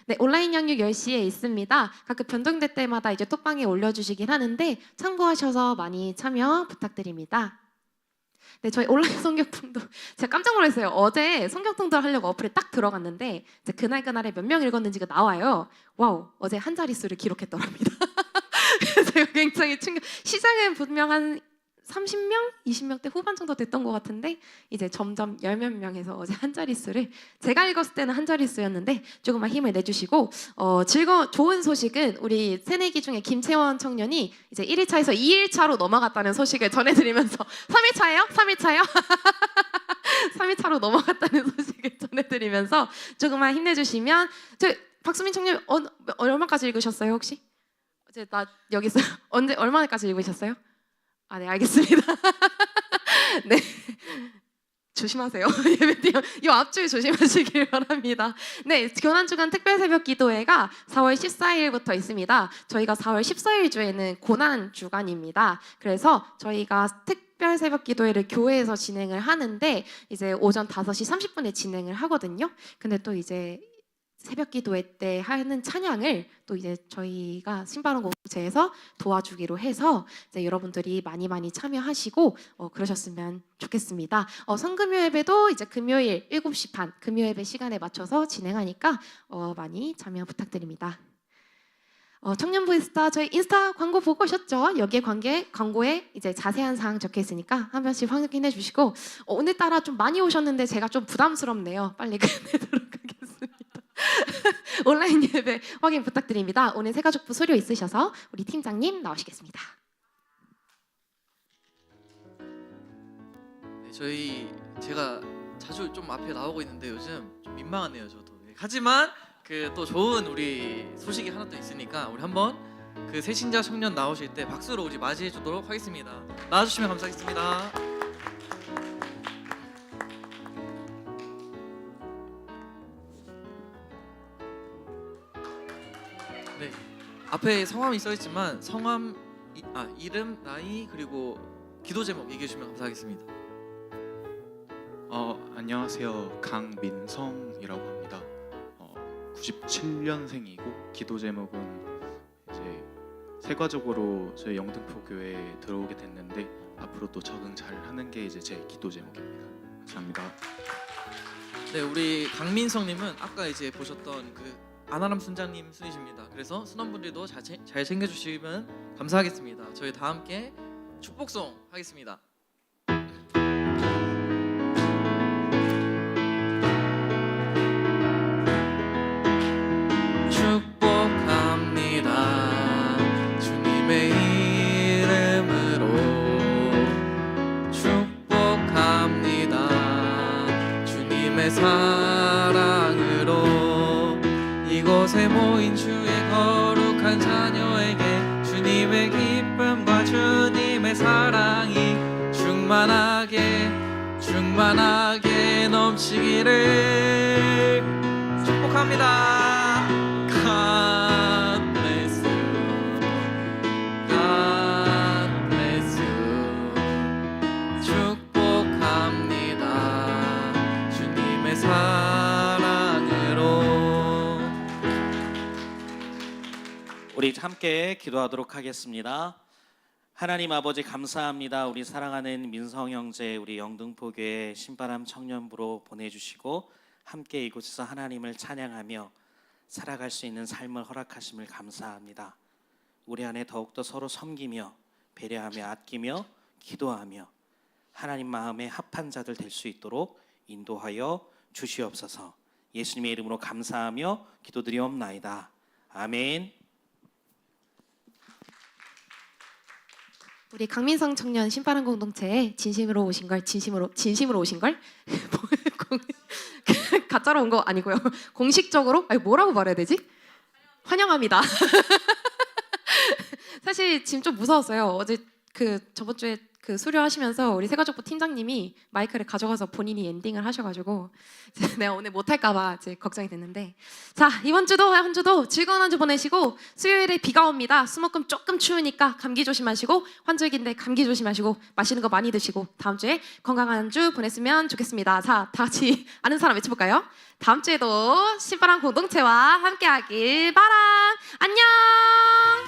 네, 온라인 양육 10시에 있습니다. 가끔 변동될 때마다 이제 톡방에 올려주시긴 하는데 참고하셔서 많이 참여 부탁드립니다. 네, 저희 온라인 성경통독 제가 깜짝 놀랐어요. 어제 성경통독 하려고 어플에 딱 들어갔는데 이제 그날에 몇 명 읽었는지가 나와요. 와우, 어제 한 자릿수를 기록했더랍니다. 그래서 굉장히 충격. 시작은 분명 한 30명, 20명대 후반 정도 됐던 것 같은데 이제 점점 열몇 명에서 어제 한 자릿수를 제가 읽었을 때는 한 자릿수였는데 조금만 힘을 내주시고 좋은 소식은 우리 새내기 중에 김채원 청년이 이제 1일차에서 2일차로 넘어갔다는 소식을 전해드리면서 3일차예요? 3일차요? 3일차로 넘어갔다는 소식을 전해드리면서 조금만 힘내주시면 박수민 청년 얼마까지 읽으셨어요 혹시? 어제 나 여기 있어요. 얼마까지 읽으셨어요? 아, 네, 알겠습니다. 네, 조심하세요. 예배팀 이 앞줄 조심하시길 바랍니다. 네, 교난주간 특별 새벽 기도회가 4월 14일부터 있습니다. 저희가 4월 14일 주에는 고난 주간입니다. 그래서 저희가 특별 새벽 기도회를 교회에서 진행을 하는데 이제 오전 5시 30분에 진행을 하거든요. 근데 또 이제 새벽 기도회 때 하는 찬양을 또 이제 저희가 신바람 공동체에서 도와주기로 해서 이제 여러분들이 많이 참여하시고 그러셨으면 좋겠습니다. 성금요 예배도 이제 금요일 7시 반 금요 예배 시간에 맞춰서 진행하니까 많이 참여 부탁드립니다. 청년부 인스타 저희 인스타 광고 보고 오셨죠? 여기에 광고에 이제 자세한 사항 적혀 있으니까 한 번씩 확인해 주시고 오늘따라 좀 많이 오셨는데 제가 좀 부담스럽네요. 빨리 끝내도록 하겠습니다. 온라인 예배 확인 부탁드립니다. 오늘 새가족부 수료 있으셔서 우리 팀장님 나오시겠습니다. 네, 제가 자주 좀 앞에 나오고 있는데 요즘 좀 민망하네요 저도. 하지만 그 또 좋은 우리 소식이 하나 또 있으니까 우리 한번 그 새신자 청년 나오실 때 박수로 우리 맞이해 주도록 하겠습니다. 나와주시면 감사하겠습니다. 네, 앞에 성함이 써있지만 이름, 나이 그리고 기도 제목 얘기해 주시면 감사하겠습니다. 안녕하세요. 강민성이라고 합니다. 97년생이고 기도 제목은 이제 세과적으로 저희 영등포 교회에 들어오게 됐는데 앞으로 또 적응 잘 하는 게 이제 제 기도 제목입니다. 감사합니다. 네, 우리 강민성님은 아까 이제 보셨던 그 아나람 순장님 순이십니다. 그래서 순원분들도 잘 챙겨주시면 감사하겠습니다. 저희 다 함께 축복송 하겠습니다. 축복합니다. 주님의 이름으로 축복합니다. 주님의 사랑으로 이곳에 모인 주의 거룩한 자녀에게 주님의 기쁨과 주님의 사랑이 충만하게 넘치기를 축복합니다. God bless you. God bless you. 축복합니다. 주님의 사랑으로. 우리 함께 기도하도록 하겠습니다. 하나님 아버지 감사합니다. 우리 사랑하는 민성 형제 우리 영등포교회 신바람 청년부로 보내주시고 함께 이곳에서 하나님을 찬양하며 살아갈 수 있는 삶을 허락하심을 감사합니다. 우리 안에 더욱더 서로 섬기며 배려하며 아끼며 기도하며 하나님 마음에 합한 자들 될 수 있도록 인도하여 주시옵소서. 예수님의 이름으로 감사하며 기도드리옵나이다. 아멘. 우리 강민성 청년 신바람 공동체에 진심으로 오신 걸 진심으로 오신 걸 가짜로 온 거 아니고요. 공식적으로 뭐라고 말해야 되지? 환영합니다. 사실 지금 좀 무서웠어요. 어제 저번 주에 수료하시면서 우리 세가족부 팀장님이 마이크를 가져가서 본인이 엔딩을 하셔가지고 내가 오늘 못할까봐 이제 걱정이 됐는데, 자, 이번 주도 한 주도 즐거운 한 주 보내시고, 수요일에 비가 옵니다. 수목금 조금 추우니까 감기 조심하시고, 환절기인데 감기 조심하시고 맛있는 거 많이 드시고 다음 주에 건강한 한 주 보냈으면 좋겠습니다. 자, 다 같이 아는 사람 외쳐볼까요? 다음 주에도 신바람 공동체와 함께하길 바람. 안녕.